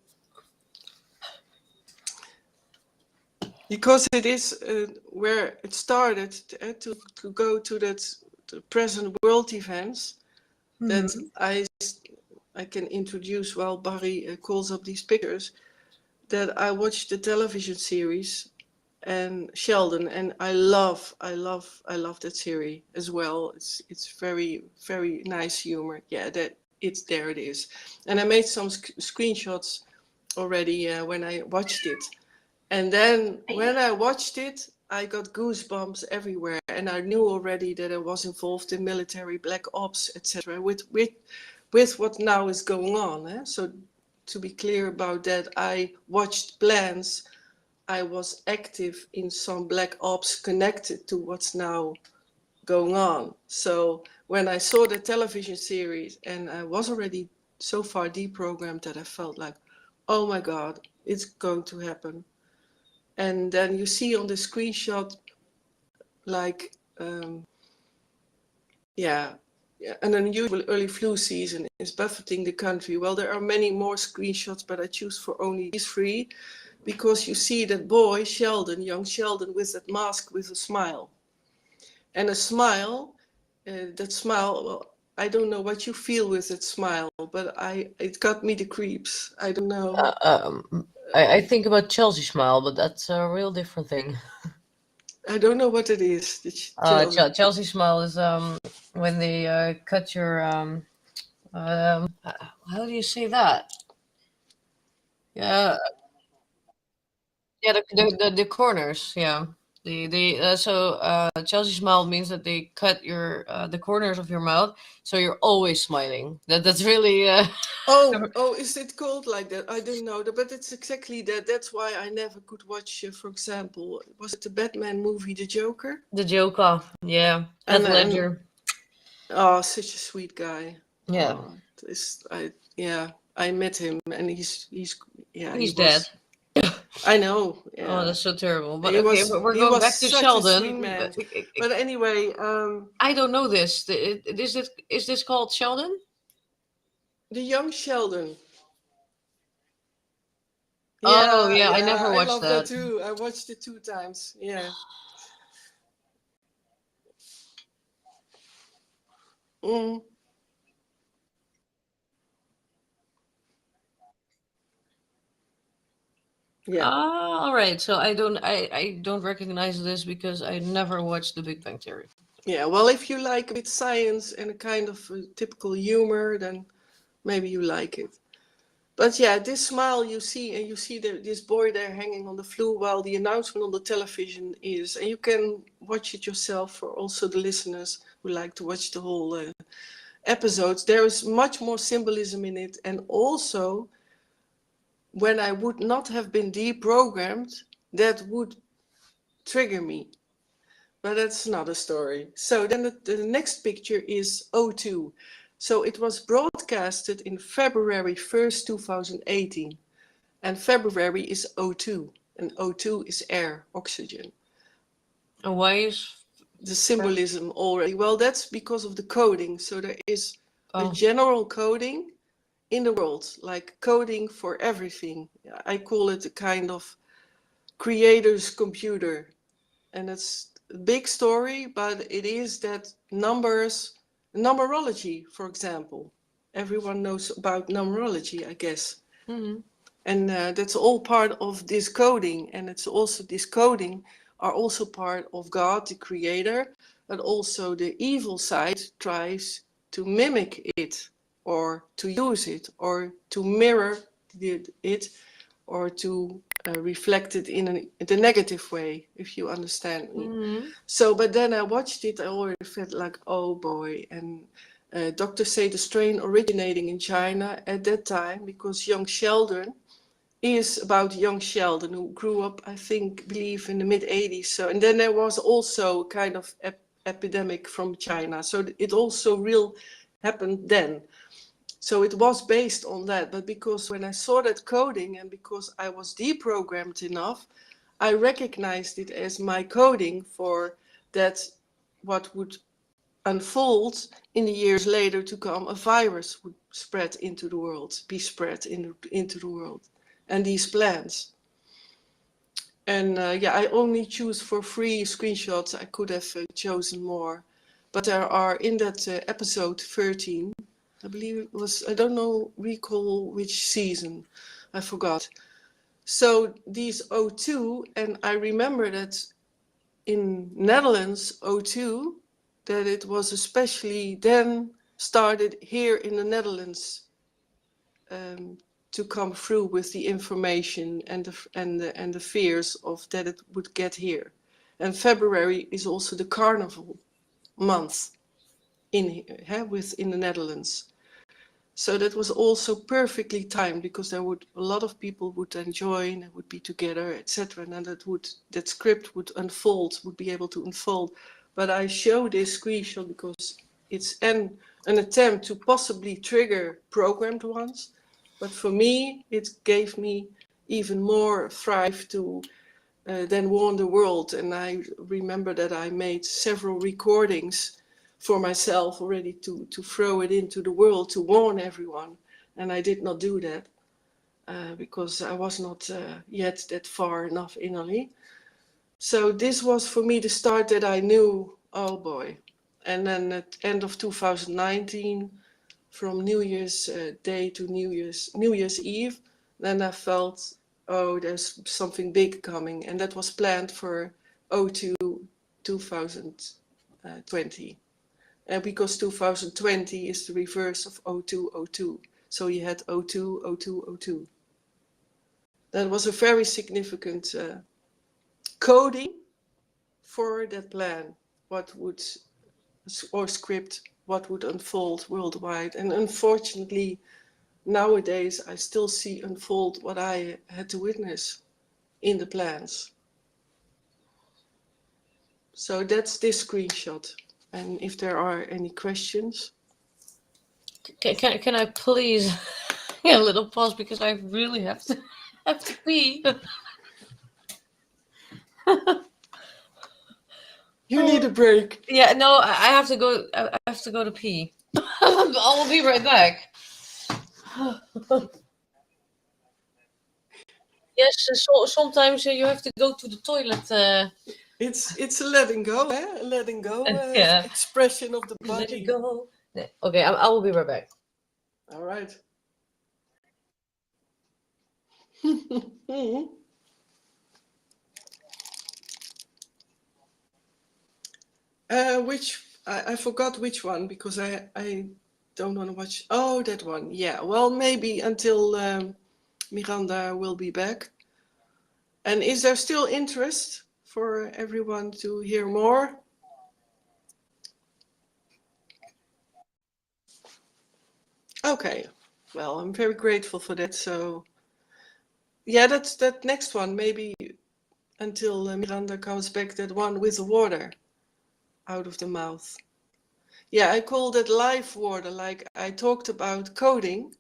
Because it is where it started to go to that to present world events that Hmm. I can introduce while Barry calls up these pictures that I watched the television series and Sheldon, and I love that series as well. It's very very nice humor. Yeah, that it's there it is, and I made some screenshots already when I watched it, and then when I watched it, I got goosebumps everywhere, and I knew already that I was involved in military, black ops, etc. With what now is going on. Eh? So to be clear about that, I watched plans. I was active in some black ops connected to what's now going on. So when I saw the television series, and I was already so far deprogrammed that I felt like, oh my God, it's going to happen. And then you see on the screenshot, like, yeah, an unusual early flu season is buffeting the country. Well, there are many more screenshots, but I choose for only these three because you see that boy, Sheldon, young Sheldon, with that mask with a smile. And a smile, that smile, well, I don't know what you feel with that smile, but it got me the creeps. I don't know. I think about Chelsea Smile, but that's a real different thing. I don't know what it is. Chelsea. Chelsea Smile is when they cut your how do you say that? Yeah, yeah, the corners. Yeah, the Chelsea Smile means that they cut your the corners of your mouth, so you're always smiling. That's really Oh, is it called like that? I didn't know that, but it's exactly that. That's why I never could watch, for example, was it the Batman movie, The Joker? the Joker. Yeah, Heath And Ledger. oh, such a sweet guy. Yeah, Oh, yeah, I met him, and yeah, he he's dead. was. I know, Oh, yeah, that's so terrible. But okay, we're he going was back to such a sweet Sheldon. man. But anyway, I don't know this. Is this called Sheldon? the young Sheldon. Oh Yeah, yeah, I yeah, never I watched love that that. too. I watched it 2 times. Yeah. Mm, yeah. Ah, all right. So I don't recognize this because I never watched The Big Bang Theory. Yeah, well, if you like a bit science and a kind of typical humor, then maybe you like it. But yeah, this smile you see, and you see this boy there hanging on the flue while the announcement on the television is, and you can watch it yourself for also the listeners who like to watch the whole episodes. There is much more symbolism in it, and also when I would not have been deprogrammed, that would trigger me. But that's another story. So then the next picture is O2. So it was broadcasted in February 1st, 2018. And February is O2. And O2 is air, oxygen. And why is The symbolism already. Well, that's because of the coding. So there is a oh general coding in the world, like coding for everything. I call it a kind of creator's computer. And it's a big story, but it is that numerology, for example. Everyone knows about numerology, I guess. hmm And that's all part of this coding. And it's also this coding are also part of God, the creator, but also the evil side tries to mimic it, or to use it, or to mirror it, or to reflect it in the negative way, if you understand me. Mhm. So, but then I watched it, I already felt like, oh boy. And doctors say the strain originating in China at that time, because young Sheldon is about young Sheldon, who grew up, I believe in the mid 80s. So, and then there was also kind of epidemic from China. So it also real happened then. So it was based on that. But because when I saw that coding, and because I was deprogrammed enough, I recognized it as my coding for that, what would unfold in the years later to come, a virus would spread into the world, be spread into the world, and these plans. And yeah, I only choose for free screenshots. I could have chosen more, but there are in that episode 13, I believe it was, I don't know, recall which season, I forgot. So these O2, and I remember that in Netherlands O2, that it was especially then started here in the Netherlands to come through with the information and the fears of that it would get here. And February is also the carnival month in the Netherlands. So that was also perfectly timed, because there would a lot of people would then join and would be together, etc. And then that script would unfold, would be able to unfold. But I show this screenshot because it's an attempt to possibly trigger programmed ones. But for me, it gave me even more thrive to then warn the world. And I remember that I made several recordings for myself already to throw it into the world, to warn everyone. And I did not do that because I was not yet that far enough innerly. So this was for me the start that I knew, oh boy. And then at end of 2019, from New Year's Day to New Year's Eve, then I felt, oh, there's something big coming. And that was planned for 2020. And because 2020 is the reverse of 0202. So you had 020202. That was a very significant coding for that plan, what would, or script, what would unfold worldwide. And unfortunately, nowadays I still see unfold what I had to witness in the plans. So that's this screenshot. And if there are any questions. Can I please get a little pause, because I really have to pee. You need a break. Yeah, no, I have to go. I have to go to pee. I'll be right back. Yes, so sometimes you have to go to the toilet. It's a letting go, eh? A letting go Yeah, expression of the let it body. go. Okay, I will be right back. All right. Which I forgot which one, because I don't want to watch. Oh, that one. Yeah. Well, maybe until Miranda will be back. And is there still interest for everyone to hear more? Okay. Well, I'm very grateful for that. So yeah, that's that next one. Maybe until Miranda comes back, that one with the water out of the mouth. Yeah, I call that life water. Like I talked about coding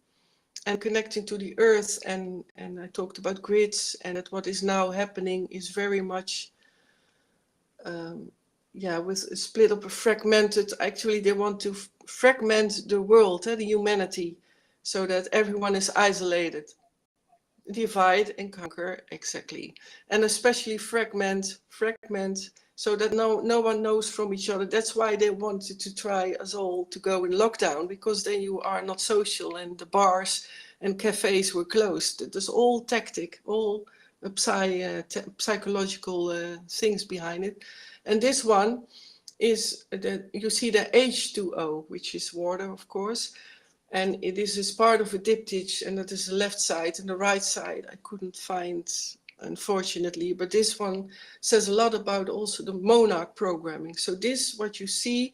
and connecting to the earth, and I talked about grids, and that what is now happening is very much with a split up, a fragmented. Actually, they want to fragment the world, the humanity, so that everyone is isolated. Divide and conquer, exactly. And especially fragment, so that no one knows from each other. That's why they wanted to try us all to go in lockdown, because then you are not social, and the bars and cafes were closed. It is all tactic, all psychological things behind it. And this one is that you see the H2O, which is water, of course, and this is part of a diptych, and that is the left side, and the right side I couldn't find, unfortunately, but this one says a lot about also the monarch programming. So this, what you see,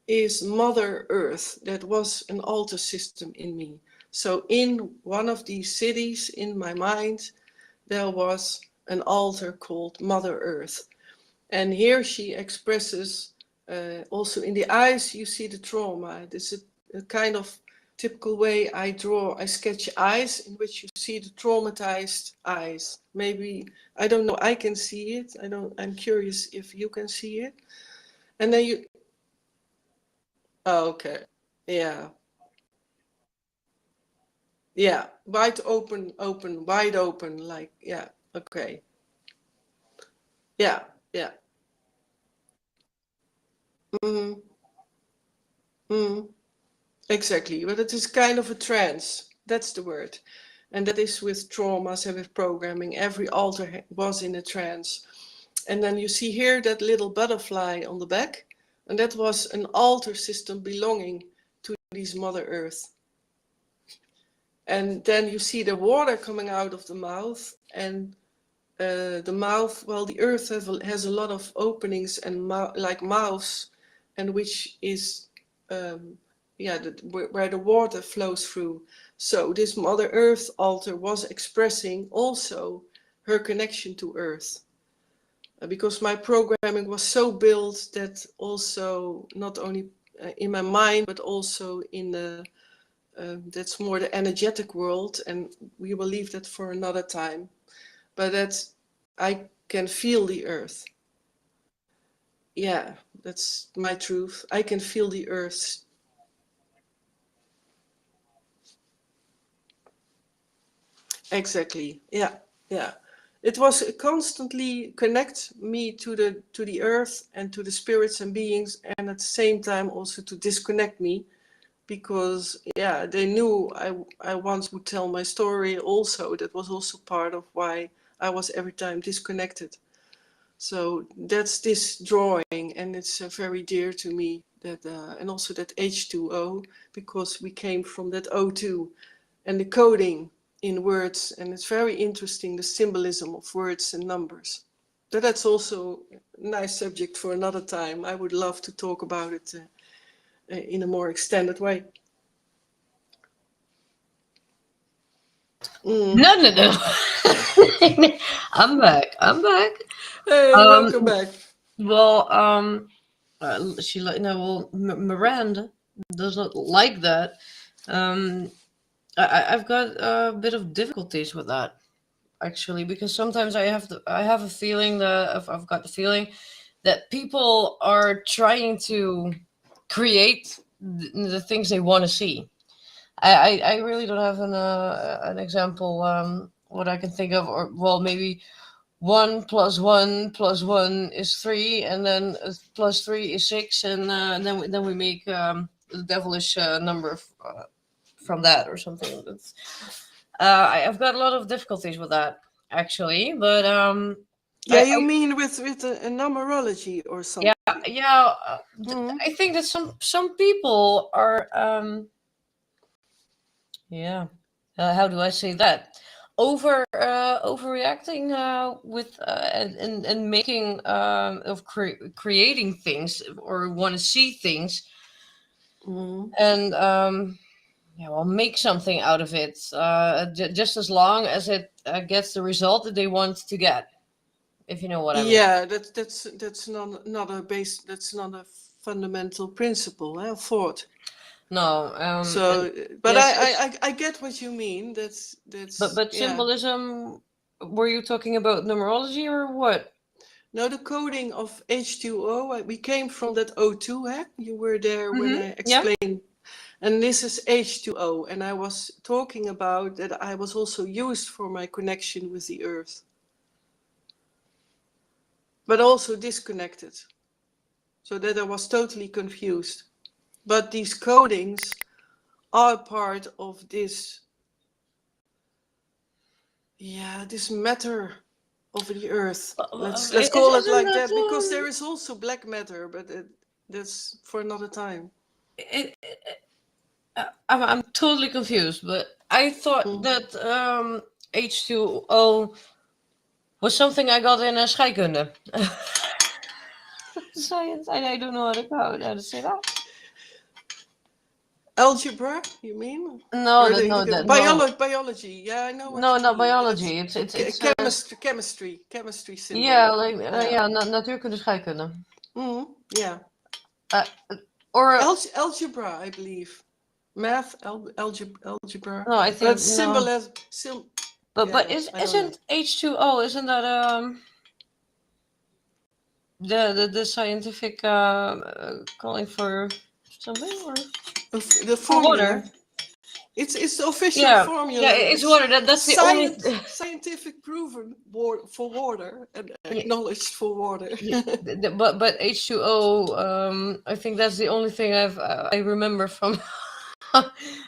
is Mother Earth. That was an altar system in me. So in one of these cities in my mind, there was an altar called Mother Earth. And here she expresses, also in the eyes, you see the trauma. This is a kind of typical way I sketch eyes in which you see the traumatized eyes. Maybe, I don't know, I can see it. I'm curious if you can see it. And then you, oh, okay. Yeah. Yeah. Wide open, wide open, like, yeah. Okay. Yeah. Yeah. Mm, mm, exactly. But it is kind of a trance. That's the word. And that is with traumas and with programming. Every altar was in a trance. And then you see here that little butterfly on the back. And that was an altar system belonging to this Mother Earth. And then you see the water coming out of the mouth. And the mouth, well, the earth has a lot of openings and like mouths, and which is, yeah, where the water flows through. So this Mother Earth altar was expressing also her connection to Earth. Because my programming was so built that also not only in my mind, but also in the, that's more the energetic world, and we will leave that for another time. But that's, I can feel the earth. Yeah, that's my truth. I can feel the earth. Exactly. Yeah, yeah. It was constantly connect me to the earth and to the spirits and beings, and at the same time also to disconnect me, because yeah, they knew I once would tell my story also. That was also part of why I was every time disconnected. So that's this drawing, and it's very dear to me. That and also that H2O, because we came from that O2, and the coding in words, and it's very interesting, the symbolism of words and numbers. But that's also a nice subject for another time. I would love to talk about it in a more extended way. Mm. No, no, no. I'm back. I'm back. Hey, welcome Um, back. well, she like no. Well, Miranda does not like that. Um, I've got a bit of difficulties with that actually, because sometimes I have a feeling that I've got the feeling that people are trying to create the things they want to see. I really don't have an example what I can think of, or well, maybe one plus one is three, and then plus three is six, and then we make the devilish number from that or something. That's, I've got a lot of difficulties with that actually, but Yeah, you mean with a numerology or yeah, something? yeah, Mm. I think that some people are yeah. How do I say that? Overreacting with and making of creating things or want to see things, Mm. and yeah, well, make something out of it, just as long as it gets the result that they want to get, if you know what I mean. Yeah, that's not a base. That's not a fundamental principle, thought. No, and So, but yes, I get what you mean. That's but yeah. symbolism. Were you talking about numerology or what? Now the coding of H2O, we came from that O2, eh? You were there when I Yeah. explained, and this is H2O, and I was talking about that I was also used for my connection with the earth, but also disconnected, so that I was totally confused. But these codings are part of this, yeah, this matter of the earth. Let's call it Isn't like that that, because there is also black matter, but That's for another time. It, I'm totally confused, but I thought Mm. that H2O was something I got in scheikunde. Science. I don't know how to say that. Algebra, you mean? No, Or that no, the that no, biology. Yeah, I know what no, you not mean. That's biology. It's chemistry yeah, symbol. like Yeah. yeah, natuurkunde scheikunde. Yeah. Uh, or Algebra, I believe. Math, algebra. no, I But think no. symbolism, But yeah, is I don't know. isn't H2O? Isn't that the scientific calling for something or The for water? formula. It's the official Yeah, yeah, formula. it's It's water. That's the only. scientific proven for water and Yeah, acknowledged for water. yeah, but H2O. I think that's the only thing I remember from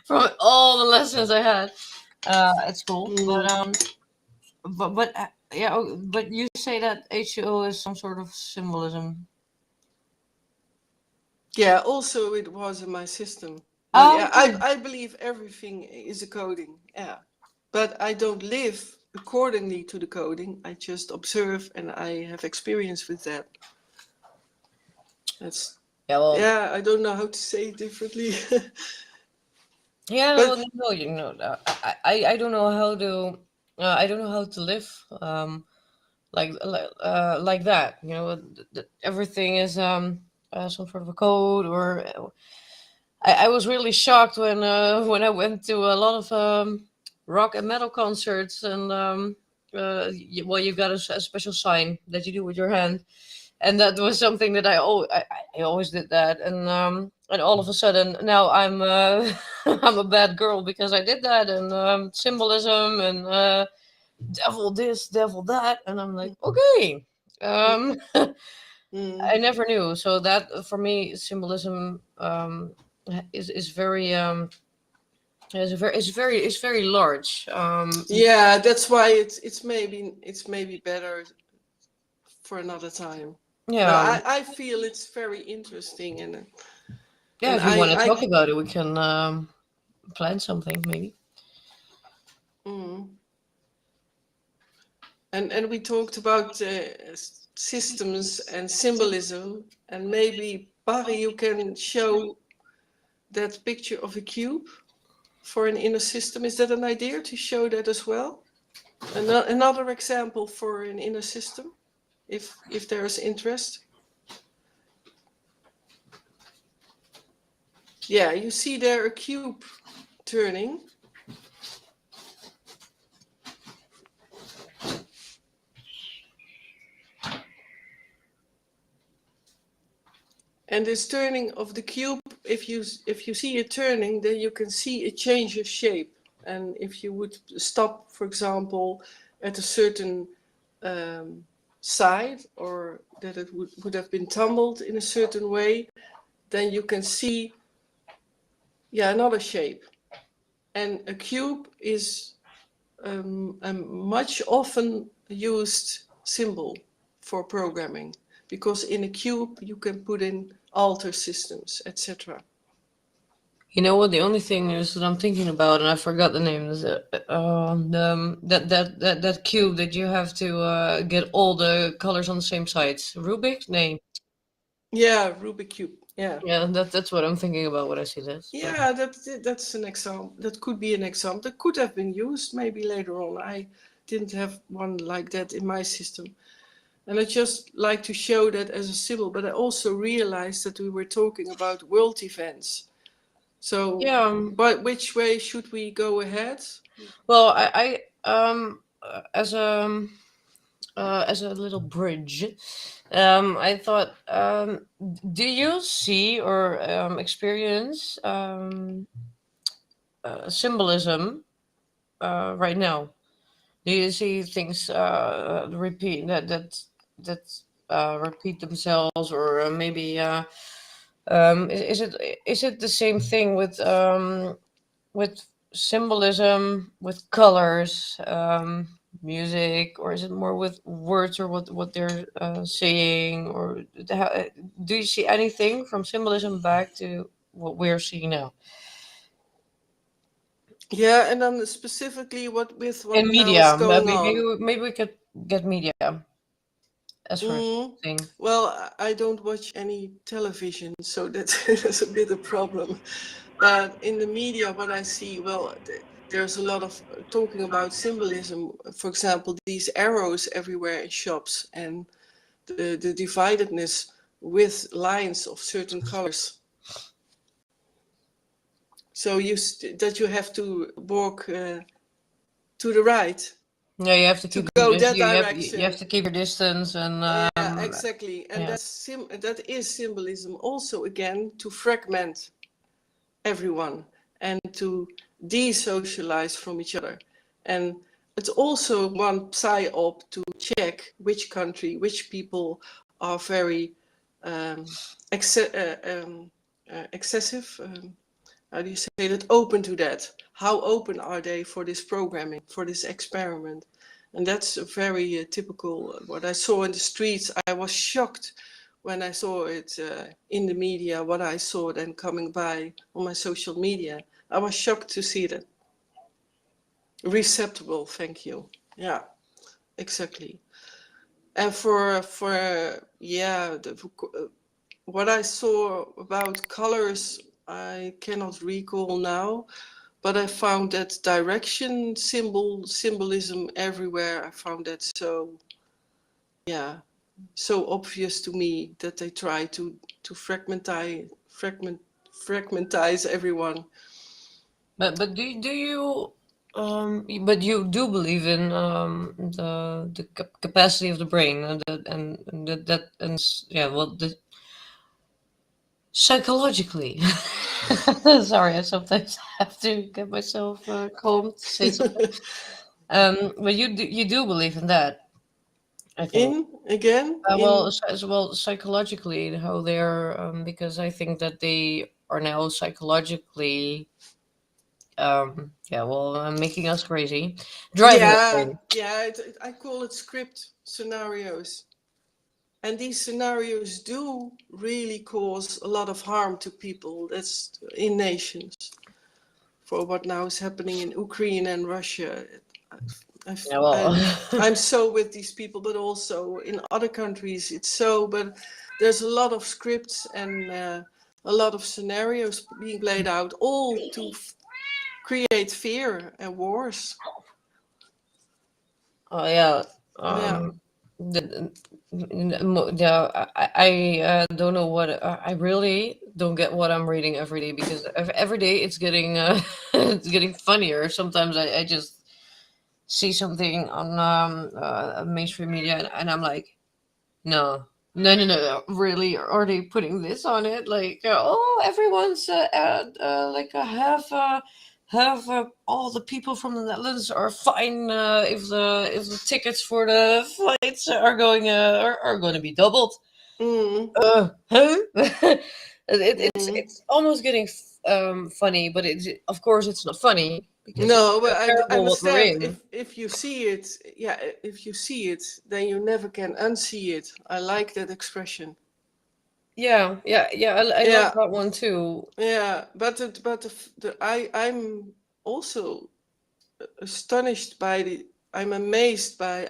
from all the lessons I had at school. Mm. But yeah, but you say that H2O is some sort of symbolism. Yeah, also it was in my system. But Oh, yeah, okay. I believe everything is a coding. Yeah. But I don't live accordingly to the coding. I just observe and I have experience with that. That's Yeah, well, yeah, I don't know how to say it differently. yeah, But no, no, I don't know how to, I don't know how to live, like that. You know, everything is some sort of a code, or I was really shocked when I went to a lot of rock and metal concerts, and well, you got a special sign that you do with your hand, and that was something that I always did that, and all of a sudden now I'm I'm a bad girl because I did that, and symbolism and devil this, devil that, and I'm like, okay. mm, I never knew. So that for me, symbolism is very is very large. yeah, that's why it's maybe better for another time. But Yeah, I feel it's very interesting yeah. and If you want to I talk about it, we can plan something maybe. mm, and we talked about systems and symbolism, and maybe Barry, you can show that picture of a cube for an inner system. Is that an idea to show that as well? Another example for an inner system, if there is interest. Yeah, you see there a cube turning. And this turning of the cube, if you see it turning, then you can see it change of shape. And if you would stop, for example, at a certain side, or that it would have been tumbled in a certain way, then you can see, yeah, another shape. And a cube is a much often used symbol for programming, because in a cube you can put in alter systems, etc. You know what? The only thing is that I'm thinking about, and I forgot the name. Is that cube that you have to get all the colors on the same sides? Rubik's name. Yeah, Rubik cube. Yeah, Yeah, that's what I'm thinking about when I see this. But yeah, that's an example. That could be an example. That could have been used maybe later on. I didn't have one like that in my system, and I just like to show that as a symbol. But I also realized that we were talking about world events. So, yeah, but which way should we go ahead? well, as a little bridge, I thought, do you see or experience symbolism right now? Do you see things repeat that repeat themselves, or maybe is it the same thing with symbolism, with colors? music, or is it more with words, or what they're saying, or do you see anything from symbolism back to what we're seeing now Yeah, and then specifically what in now is media? going Maybe on. maybe we could get media as first Mm. thing. Well, I don't watch any television, so that's, that's a bit a problem. But in the media, what I see, well, there's a lot of talking about symbolism. For example, these arrows everywhere in shops and the dividedness with lines of certain colors. So that you have to walk to the right Yeah, you have to to keep go that you have direction. to keep your distance, and Yeah, exactly. And yeah. that is symbolism also again to fragment everyone and to de-socialize from each other. And it's also one psyop to check which country, which people are very um, ex- uh, um, excessive. How do you say that? Open to that. How open are they for this programming, for this experiment? And that's a very typical. What I saw in the streets, I was shocked when I saw it in the media. What I saw then coming by on my social media, I was shocked to see that. Receptible, thank you. Yeah, exactly. And for yeah, what I saw about colors, I cannot recall now. But I found that direction symbolism everywhere. I found that so, yeah, so obvious to me that they try to fragmentize everyone. But do you but you do believe in the capacity of the brain, and that and yeah, well, the psychologically. Sorry, I sometimes have to get myself calm to say something. But you do believe in that, I think. In again Well, in as well psychologically, how they're because I think that they are now psychologically yeah, well, making us crazy, driving us yeah, crazy. yeah, I call it script scenarios. And these scenarios do really cause a lot of harm to people. That's in nations. For what now is happening in Ukraine and Russia. I've, Yeah, well, I'm so with these people, but also in other countries, it's so. But there's a lot of scripts and a lot of scenarios being played out, all to create fear and wars. oh yeah, Yeah. the, yeah, I don't know what I really don't get what I'm reading every day, because every day it's getting it's getting funnier. Sometimes I just see something on mainstream media, and I'm like, no, no, really, are they putting this on it? Like, oh, everyone's like have all the people from the Netherlands are fine if the tickets for the flights are going to be doubled. Mm, Huh? mm. It's almost getting funny, but it's, of course, it's not funny because it's No, but I terrible what we're understand in. if you see it, yeah, if you see it, then you never can unsee it. I like that expression. Yeah. I love Yeah, that one too. yeah, I'm also astonished by I'm amazed by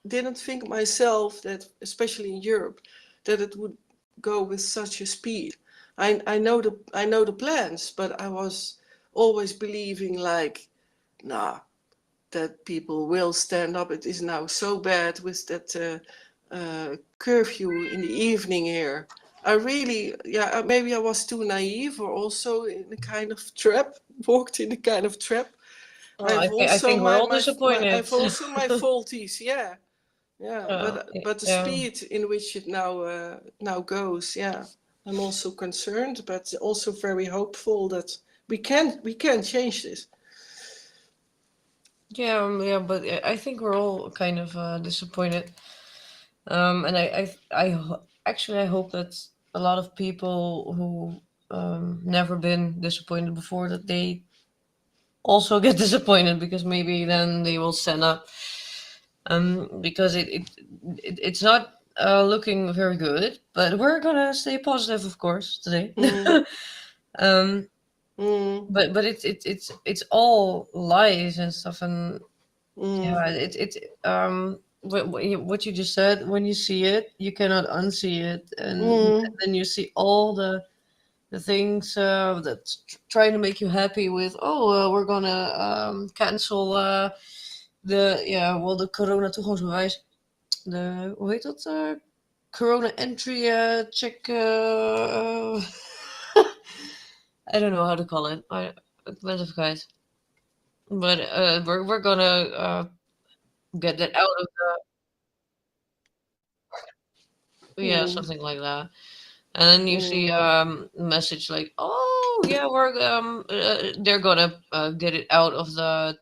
didn't think myself that especially in Europe that it would go with such a speed. I know the plans, but I was always believing like, nah, that people will stand up. It is now so bad with that curfew in the evening here. I really, yeah, maybe I was too naive or also in a kind of trap, walked in a kind of trap. I think we're all I've disappointed. also my faulties, yeah, yeah. uh, But the yeah, speed in which it now now goes, yeah, I'm also concerned, but also very hopeful that we can change this. yeah, but I think we're all kind of disappointed. And actually I hope that a lot of people who never been disappointed before, that they also get disappointed because maybe then they will stand up, because it's not looking very good. But we're gonna stay positive, of course, today. Mm, um, mm, but it's all lies and stuff, and mm, yeah, what you just said. When you see it, you cannot unsee it, and mm, then you see all the things that's trying to make you happy with. Oh, we're gonna cancel the yeah, well, the corona toegangsbewijs. De hoe heet dat? Corona entry check. I don't know how to call it. Ik ben even kwijt. But we're gonna get that out of yeah, mm, something like that. And then you see mm, a message like, "Oh yeah, they're gonna get it out of the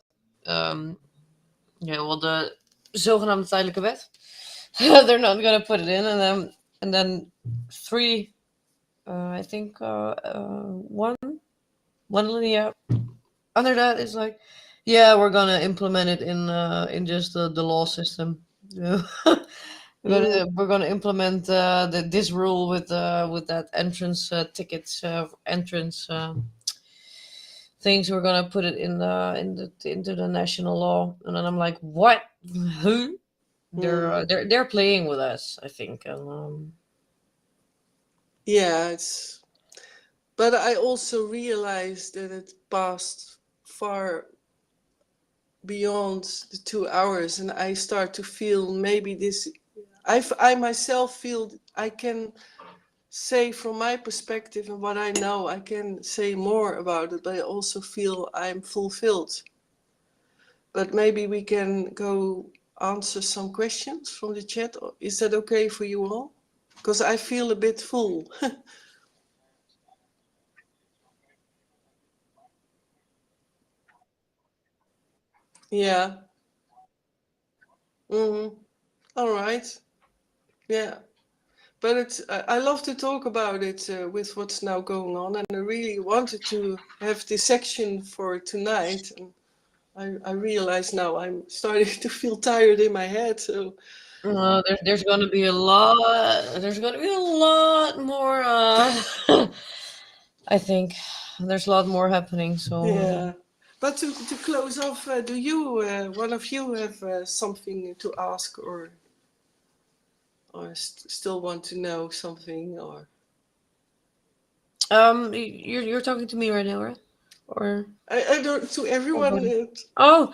yeah, well, the zogenaamde tijdelijke wet." They're not gonna put it in, and then three, I think, one linear under that is like, yeah, we're gonna implement it in just the law system. Yeah. mm, We're gonna implement this rule with that entrance tickets entrance things. We're gonna put it into the national law, and then I'm like, what? Who? mm. They're playing with us, I think, and Yeah, it's. But I also realized that it passed far beyond the 2 hours, and I start to feel maybe this. I myself feel I can say from my perspective and what I know, I can say more about it, but I also feel I'm fulfilled. But maybe we can go answer some questions from the chat. Is that okay for you all? Because I feel a bit full. Yeah. Mm-hmm. All right. Yeah. But it's I love to talk about it with what's now going on, and I really wanted to have this section for tonight. And I realize now I'm starting to feel tired in my head. So there's gonna be a lot. There's gonna be a lot more. I think there's a lot more happening. So yeah. But to close off, do you one of you have something to ask, or still want to know something, or you're talking to me right now, right? Or I don't to everyone. everybody? Oh,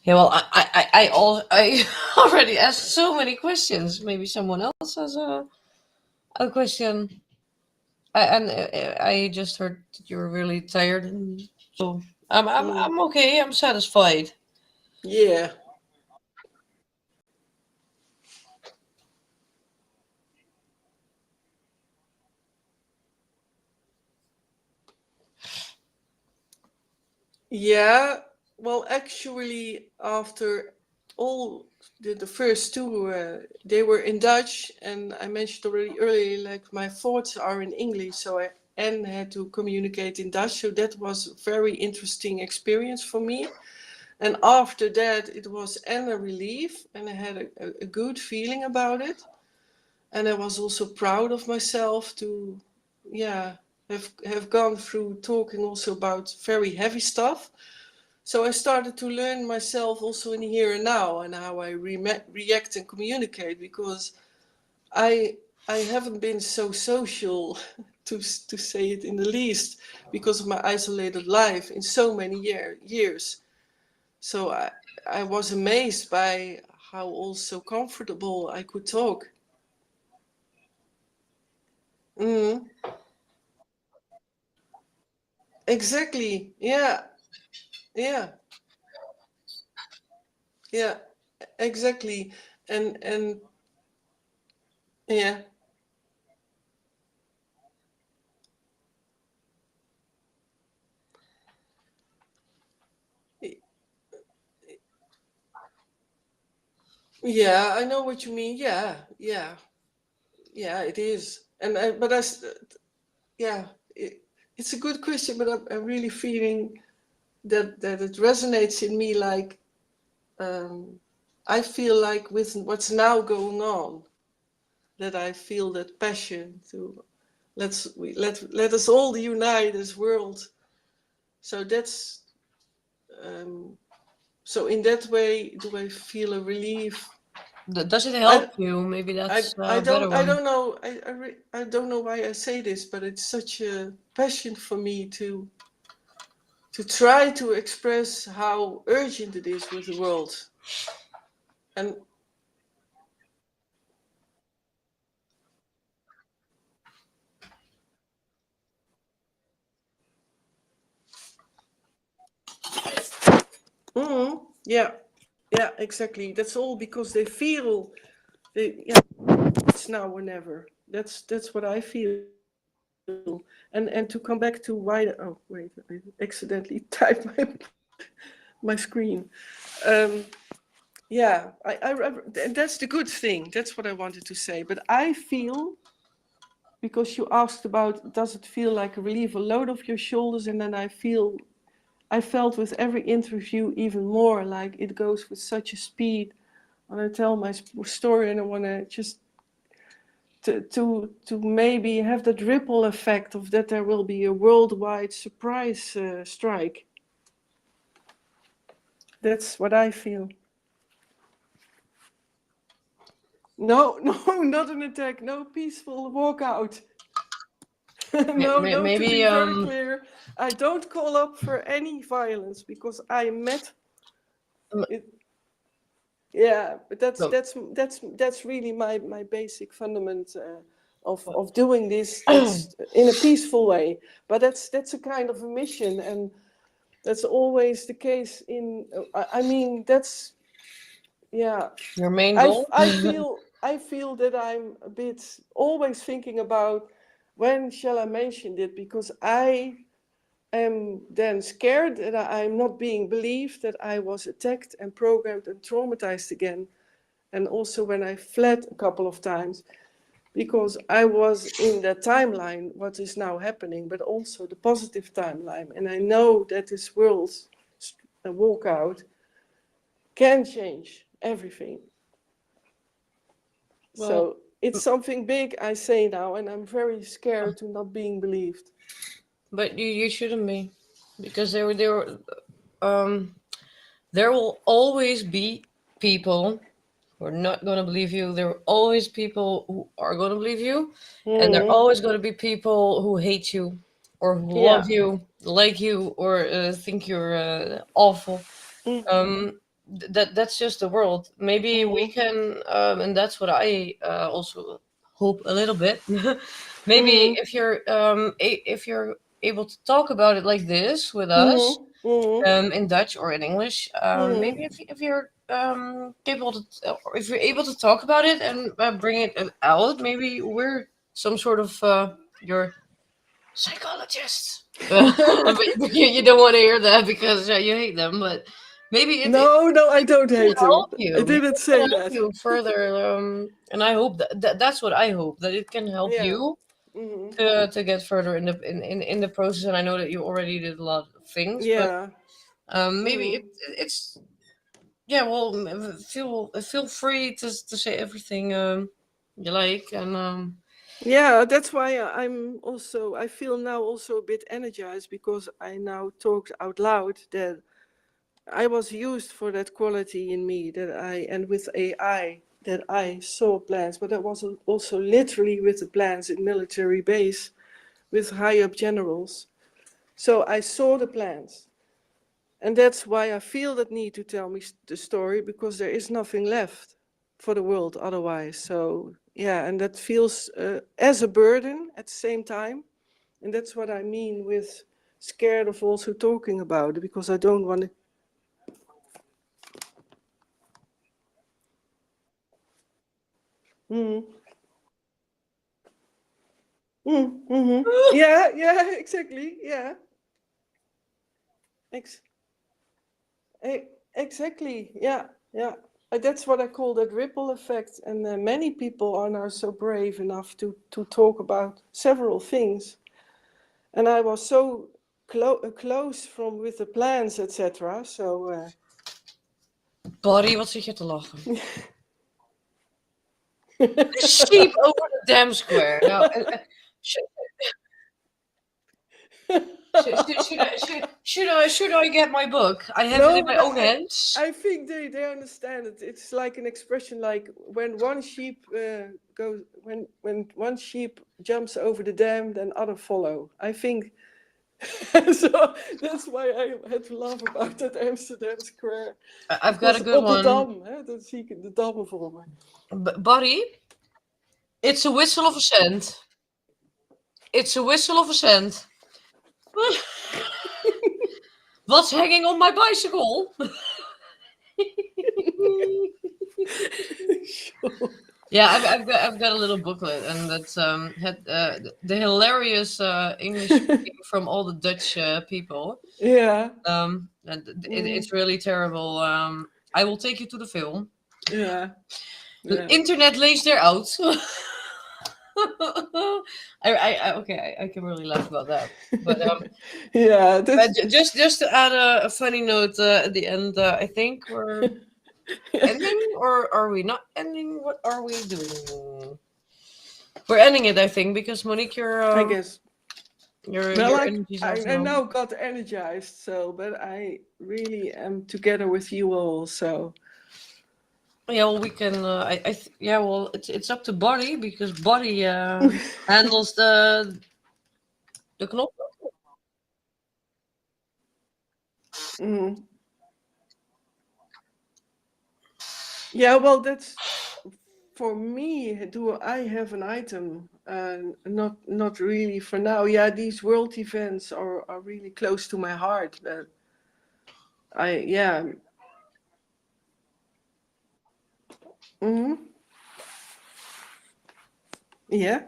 yeah. Well, I already asked so many questions. Maybe someone else has a question. I just heard that you were really tired, and so Mm, I'm okay. I'm satisfied. yeah. Yeah, well, actually, after all the first two, they were in Dutch, and I mentioned already earlier, like my thoughts are in English, so I and had to communicate in Dutch. So that was a very interesting experience for me. And after that, it was and a relief, and I had a good feeling about it. And I was also proud of myself to, yeah, have gone through talking also about very heavy stuff. So I started to learn myself also in here and now, and how I react and communicate, because I I haven't been so social to say it in the least, because of my isolated life in so many years. So I was amazed by how also comfortable I could talk. Mm, exactly. Yeah. Yeah. Yeah. Exactly. And yeah. Yeah, I know what you mean. Yeah, yeah, yeah, it is. And but yeah, it, it's a good question, but I'm really feeling that it resonates in me. Like I feel like with what's now going on, that I feel that passion to let us all unite as world. So that's so in that way, do I feel a relief? Does it I, help you? Maybe I, that's I a better don't I one. don't know I don't know why I say this, but it's such a passion for me to try to express how urgent it is with the world. And yeah, yeah, exactly. That's all because they feel yeah, it's now or never. That's what I feel. And to come back to why wait, I accidentally typed my screen. Um, yeah, and that's the good thing. That's what I wanted to say. But I feel because you asked about does it feel like a relief, a load off your shoulders, and then I felt with every interview even more like it goes with such a speed. When I tell my story, and I want to just to maybe have that ripple effect of that there will be a worldwide surprise strike. That's what I feel. No, no, not an attack. No peaceful walkout. No, no. To be Maybe very clear, I don't call up for any violence because I met m- it. Yeah, but no. that's really my basic fundament of doing this. That's in a peaceful way. But that's a kind of a mission, and that's always the case. I mean, that's yeah. Your main goal. I feel that I'm a bit always thinking about when shall I mention it because I am then scared that I'm not being believed, that I was attacked and programmed and traumatized again. And also when I fled a couple of times because I was in that timeline, what is now happening, but also the positive timeline. And I know that this world's walkout can change everything. Well, So it's something big I say now, and I'm very scared to not being believed. but you shouldn't be, because um there will always be people who are not going to believe you. There are always people who are going to believe you, and there are Mm-hmm. always going to be people who hate you, or who love Yeah. you, like you, or think you're awful. Mm-hmm. That's just the world. Maybe we Mm-hmm. can, and that's what I also hope a little bit. Maybe Mm-hmm. if you're able to talk about it like this with us, Mm-hmm. Mm-hmm. in Dutch or in English. Maybe Mm-hmm. if you're capable to, or if you're able to talk about it and bring it out, maybe we're some sort of your psychologist. But you don't want to hear that because you hate them. But maybe it No, no, I don't can hate him. help I you. Maybe didn't it can say help that. you further. And I hope that's what I hope, that it can help Yeah. you Mm-hmm. to get further in the process. And I know that you already did a lot of things, but Yeah. maybe Mm-hmm. it's yeah. Well, feel free to say everything you like, and Yeah, that's why I feel now also a bit energized because I now talked out loud that I was used for that quality in me and with AI, that I saw plans, but that was also literally with the plans in military base with high up generals. So I saw the plans. And that's why I feel that need to tell me the story because there is nothing left for the world otherwise. So, yeah, and that feels as a burden at the same time. And that's what I mean with scared of also talking about it because I don't want to. Mm, Yeah, yeah, exactly. Yeah, Ex- exactly. Yeah, yeah. That's what I call that ripple effect. And many people are now so brave enough to talk about several things. And I was so close from with the plans, etc. So Buddy, wat zit je te lachen? The sheep over the damn square. Now, should, should I get my book? I have it in my but own hands. I think they understand it. It's like an expression, like when one sheep goes, when one sheep jumps over the dam, then other follow. I think so. That's why I had to laugh about that Amsterdam Square. I've got a good op de one. dam, hè? Dat zie ik de dammen voor me. Buddy, it's a whistle of a cent. It's a whistle of a cent. What's hanging on my bicycle? Yeah, I've got a little booklet, and that's had the hilarious English speaking from all the Dutch people. Yeah. And it's really terrible. I will take you to the film. Yeah. The internet lays there out. I can really laugh about that. But yeah, but just to add a funny note at the end, I think we're ending, or are we not ending? What are we doing? We're ending it, I think, because Monique, I guess. Your energy's I now got energized, so but I really am together with you all, so. Yeah, well, we can. Yeah, well, it's up to Buddy, because Buddy handles the knop. Mm. Yeah, well, that's for me. Do I have an item? Not really for now. Yeah, these world events are really close to my heart, but yeah. Mm-hmm. Yeah.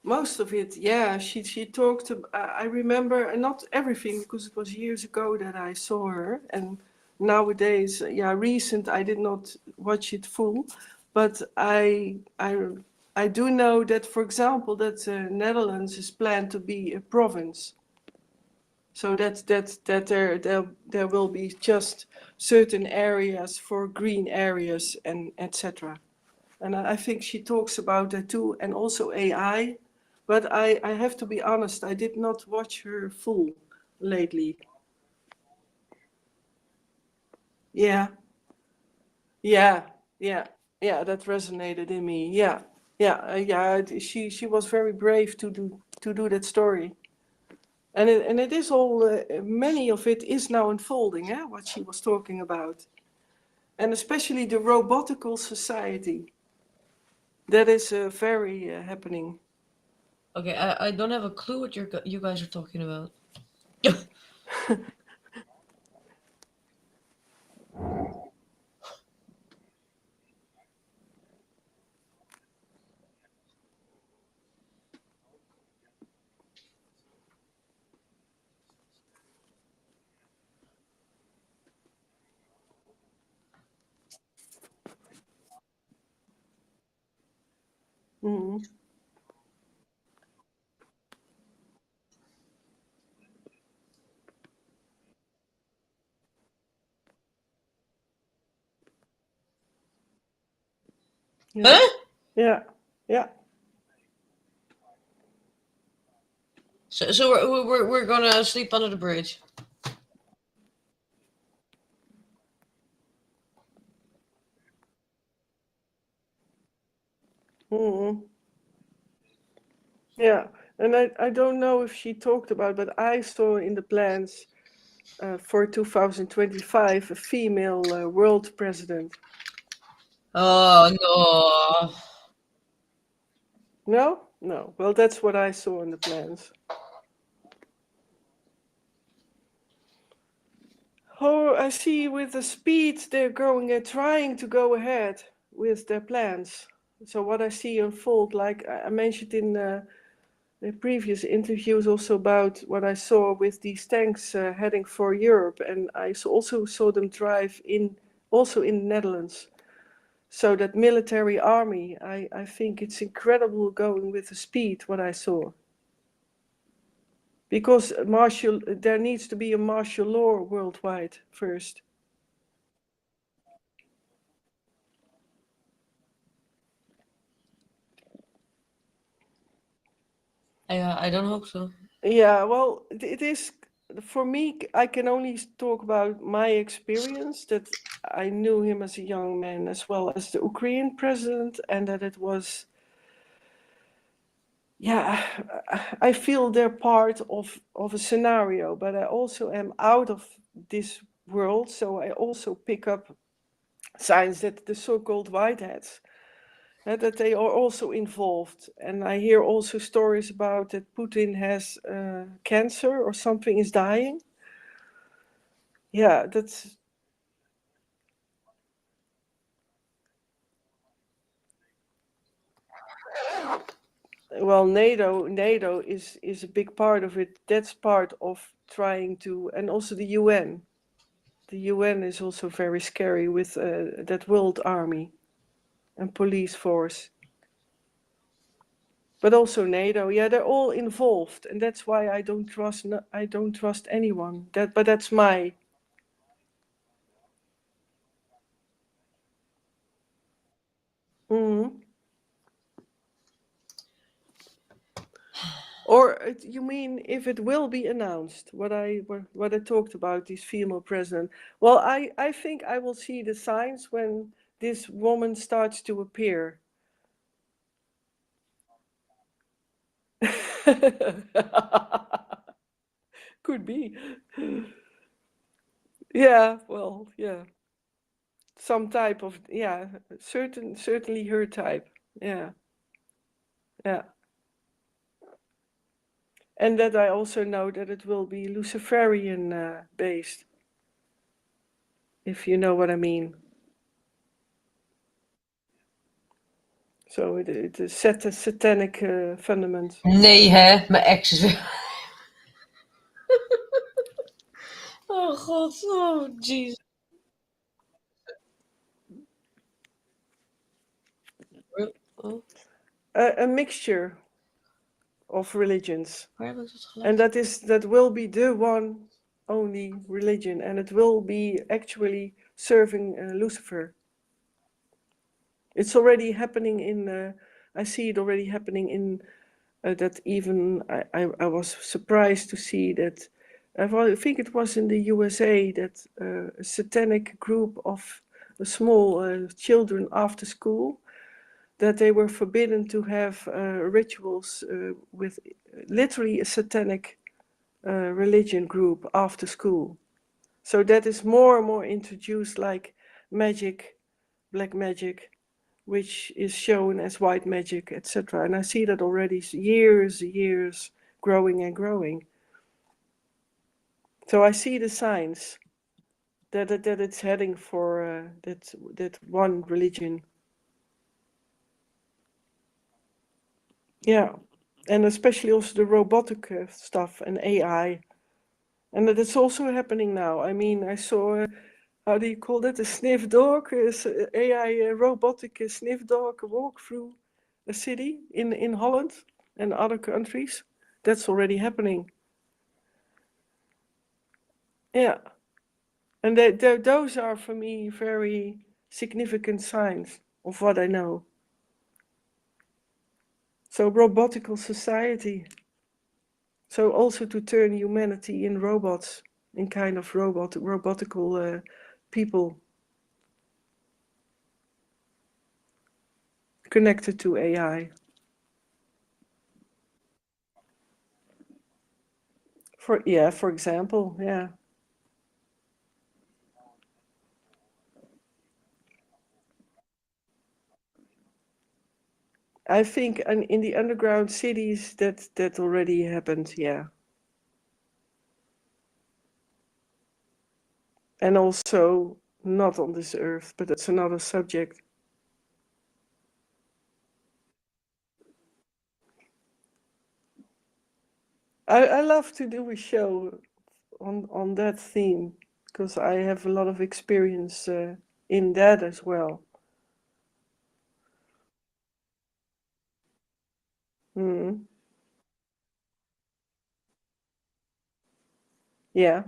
Most of it, yeah. She talked. I remember not everything because it was years ago that I saw her, and nowadays, yeah, recent. I did not watch it full, but I do know that, for example, that Netherlands is planned to be a province. So that there will be just certain areas for green areas and etc. And I think she talks about that too, and also AI. But I have to be honest, I did not watch her full lately. Yeah, yeah, yeah, yeah. That resonated in me. Yeah, yeah. She was very brave to do that story. And it is all, many of it is now unfolding, what she was talking about. And especially the robotical society. That is very happening. Okay, I don't have a clue what you guys are talking about. Mm-hmm. Yeah. Huh? Yeah, yeah. So we're gonna sleep under the bridge. Mm-hmm. Yeah, and I don't know if she talked about, but I saw in the plans for 2025 a female world president. Oh no. No? No. Well, that's what I saw in the plans. Oh, I see with the speed they're going and trying to go ahead with their plans. So what I see unfold, like I mentioned in the previous interviews also about what I saw with these tanks heading for Europe, and I also saw them drive in, also in the Netherlands. So that military army, I think it's incredible going with the speed what I saw. Because there needs to be a martial law worldwide first. I don't hope so. Yeah, well, it is for me. I can only talk about my experience that I knew him as a young man as well as the Ukrainian president, and that it was, yeah, I feel they're part of a scenario, but I also am out of this world, so I also pick up signs that the so-called whiteheads, that they are also involved. And I hear also stories about that Putin has cancer or something is dying. Yeah, that's, well, NATO is a big part of it. That's part of trying to, and also the UN. The UN is also very scary with that world army and police force. But also NATO, yeah, they're all involved, and that's why I don't trust anyone. But that's my. Mhm. Or you mean if it will be announced? What I talked about, this female president. Well, I think I will see the signs when this woman starts to appear. Could be. Yeah, well, yeah. Some type of, yeah, certainly her type. Yeah, yeah. And that I also know that it will be Luciferian based, if you know what I mean. So it is satanic fundament. Nee, hè? Mijn ex is weer. Oh god, oh jeez. Oh, A mixture of religions, waar heb ik dat and geluid? that will be the one only religion, and it will be actually serving Lucifer. It's already happening in. I see it already happening in that. Even I was surprised to see that. I think it was in the USA that a satanic group of small children after school, that they were forbidden to have rituals with literally a satanic religion group after school. So that is more and more introduced, like magic, black magic, which is shown as white magic, etc. And I see that already years growing and growing. So I see the signs that it's heading for that one religion. Yeah, and especially also the robotic stuff and AI, and that it's also happening now. I mean, I saw how do you call that? A sniff dog, AI robotic sniff dog walk through a city in Holland and other countries. That's already happening. Yeah, and those are for me very significant signs of what I know. So robotical society. So also to turn humanity in robots, in kind of robotical people connected to AI. For example, yeah. I think in the underground cities that already happened, yeah. And also not on this earth, but that's another subject. I love to do a show on that theme because I have a lot of experience in that as well. Mm. Yeah.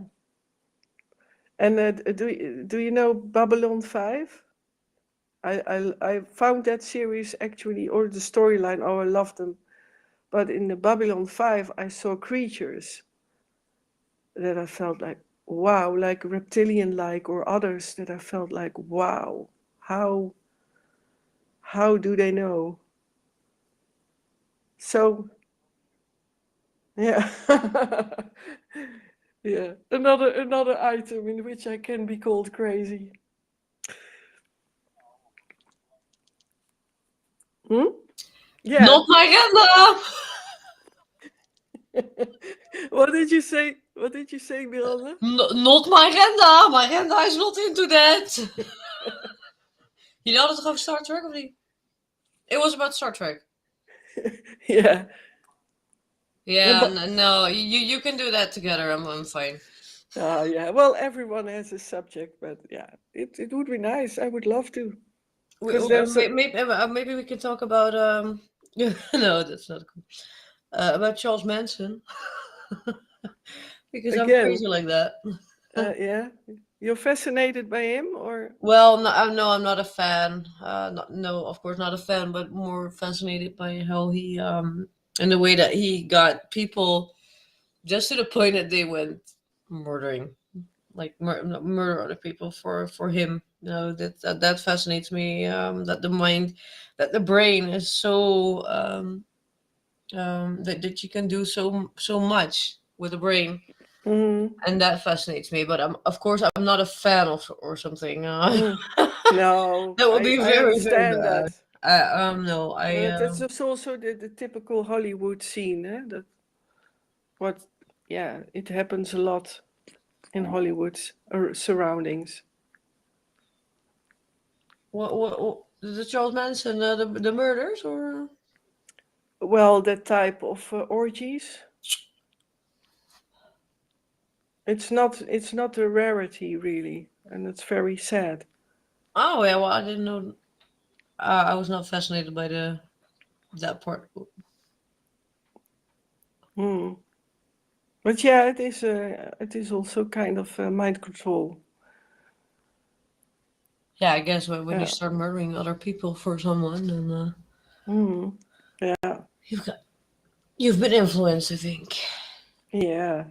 And do you know Babylon 5? I found that series actually, or the storyline, oh, I love them. But in the Babylon 5, I saw creatures that I felt like, wow, like reptilian like, or others that I felt like, wow, how how do they know? So yeah. Yeah. Another item in which I can be called crazy. Hmm? Yeah. Not my agenda. What did you say? What did you say, Miranda? Not my agenda. My agenda is not into that. You know dat toch over Star Trek of niet? It was about Star Trek. Yeah. Yeah, But no, you can do that together. I'm fine. yeah. Well, everyone has a subject, but yeah, it would be nice. I would love to, because there's a Maybe we can talk about no, that's not cool. About Charles Manson because I'm again. crazy like that. Yeah. You're fascinated by him, or Well, no, I'm not a fan. No, of course not a fan, but more fascinated by how he and the way that he got people just to the point that they went murdering, like murder other people for him. You know that fascinates me. That the mind, that the brain is so that you can do so much with the brain, mm, and that fascinates me. But of course I'm not a fan of or something. mm. No, That would be I very understand bad. that. No, That's just also the typical Hollywood scene, eh? That what, yeah, it happens a lot in Hollywood's surroundings. what the Charles Manson the murders or Well, that type of orgies, it's not a rarity really, and it's very sad. oh yeah, well I didn't know. I was not fascinated by the that part. Hmm. But yeah, it is also kind of mind control. Yeah, I guess when you Yeah. start murdering other people for someone, then Hmm. Yeah. you've got you've been influenced, I think. Yeah.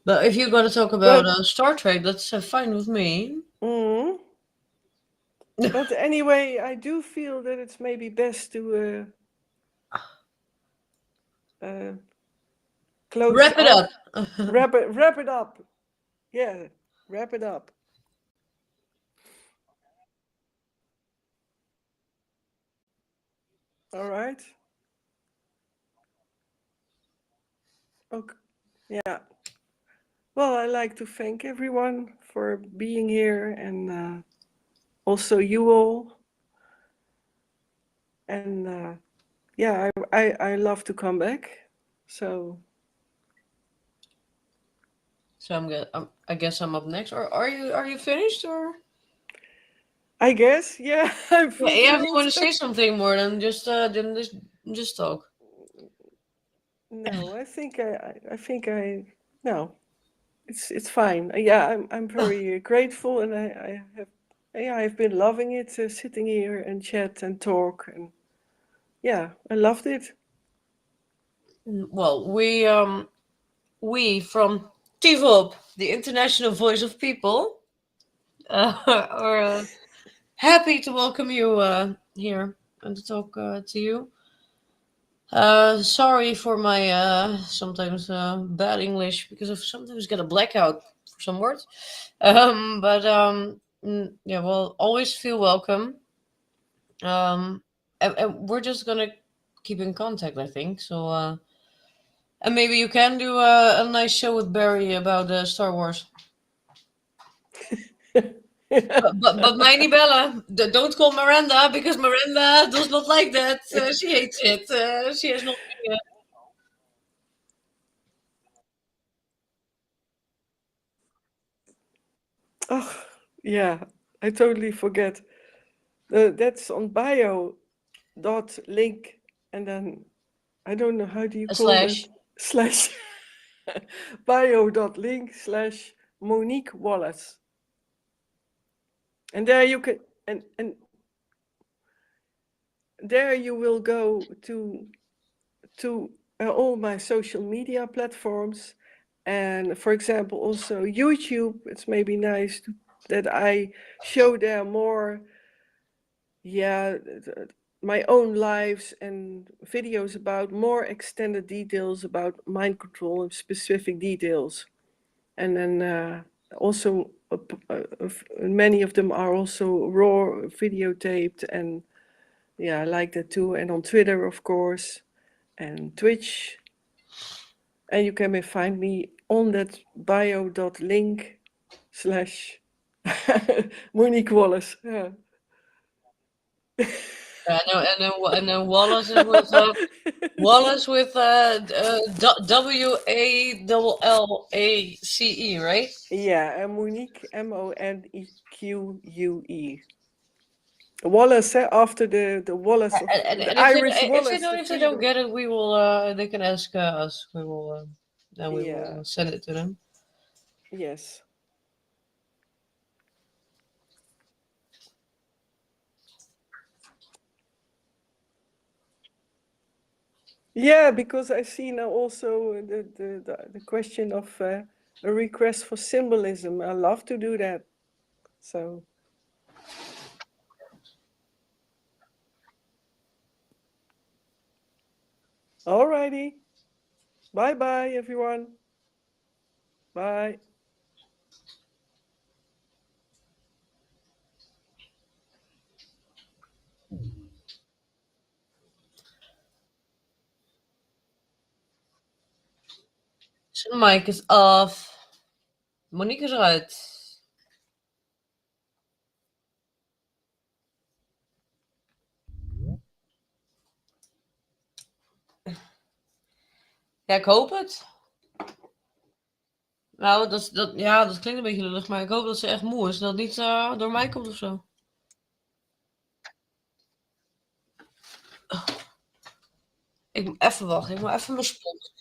But if you're going to talk about But Star Trek, that's fine with me. mm, but anyway, I do feel that it's maybe best to uh, close Wrap it up. off, wrap it up. Yeah, wrap it up. All right. Okay. Yeah. Well, I like to thank everyone for being here, and also you all. And yeah, I love to come back. So So I'm good. I guess I'm up next. Or are you finished or? I guess, yeah, I'm Yeah, if you fulfilled. want to say something more, then just talk. No, I think no, it's fine. Yeah, I'm very grateful, and I have, yeah, I've been loving it, sitting here and chat and talk, and yeah, I loved it. Well, we from TVOP, the International Voice of People, are happy to welcome you here and to talk to you. Sorry for my sometimes bad English because I sometimes get a blackout for some words. But yeah, well, always feel welcome. And we're just gonna keep in contact, I think. So, and maybe you can do a nice show with Barry about Star Wars. But Miney Bella, don't call Miranda because Miranda does not like that. She hates it. She has not. Oh, yeah, I totally forget. That's on bio dot link, and then I don't know, how do you A call that? slash. Slash bio.link/Monique Wallace. And there you can, and there you will go to all my social media platforms, and for example also YouTube. It's maybe nice that I show there more, yeah, my own lives and videos about more extended details about mind control and specific details. And then also many of them are also raw videotaped, and yeah, I like that too. And on Twitter, of course, and Twitch. And you can find me on that bio.link slash Monique Wallace. Yeah. And then Wallace is with Wallace with WALLACE, right? Yeah, and Monique, Monique. Wallace, after the Wallace of the And if Irish Wallace, the they don't freedom. get it, we will they can ask us. We will then we Yeah, will send it to them. yes. Yeah, because I see now also the question of a request for symbolism. I love to do that. So, alrighty. Bye bye, everyone. Bye. Zijn mic is off. Monique is eruit. Ja, ik hoop het. Nou, ja, dat klinkt een beetje lullig, maar ik hoop dat ze echt moe is. Dat het niet door mij komt of zo. Ik moet even wachten. Ik moet even mijn spons.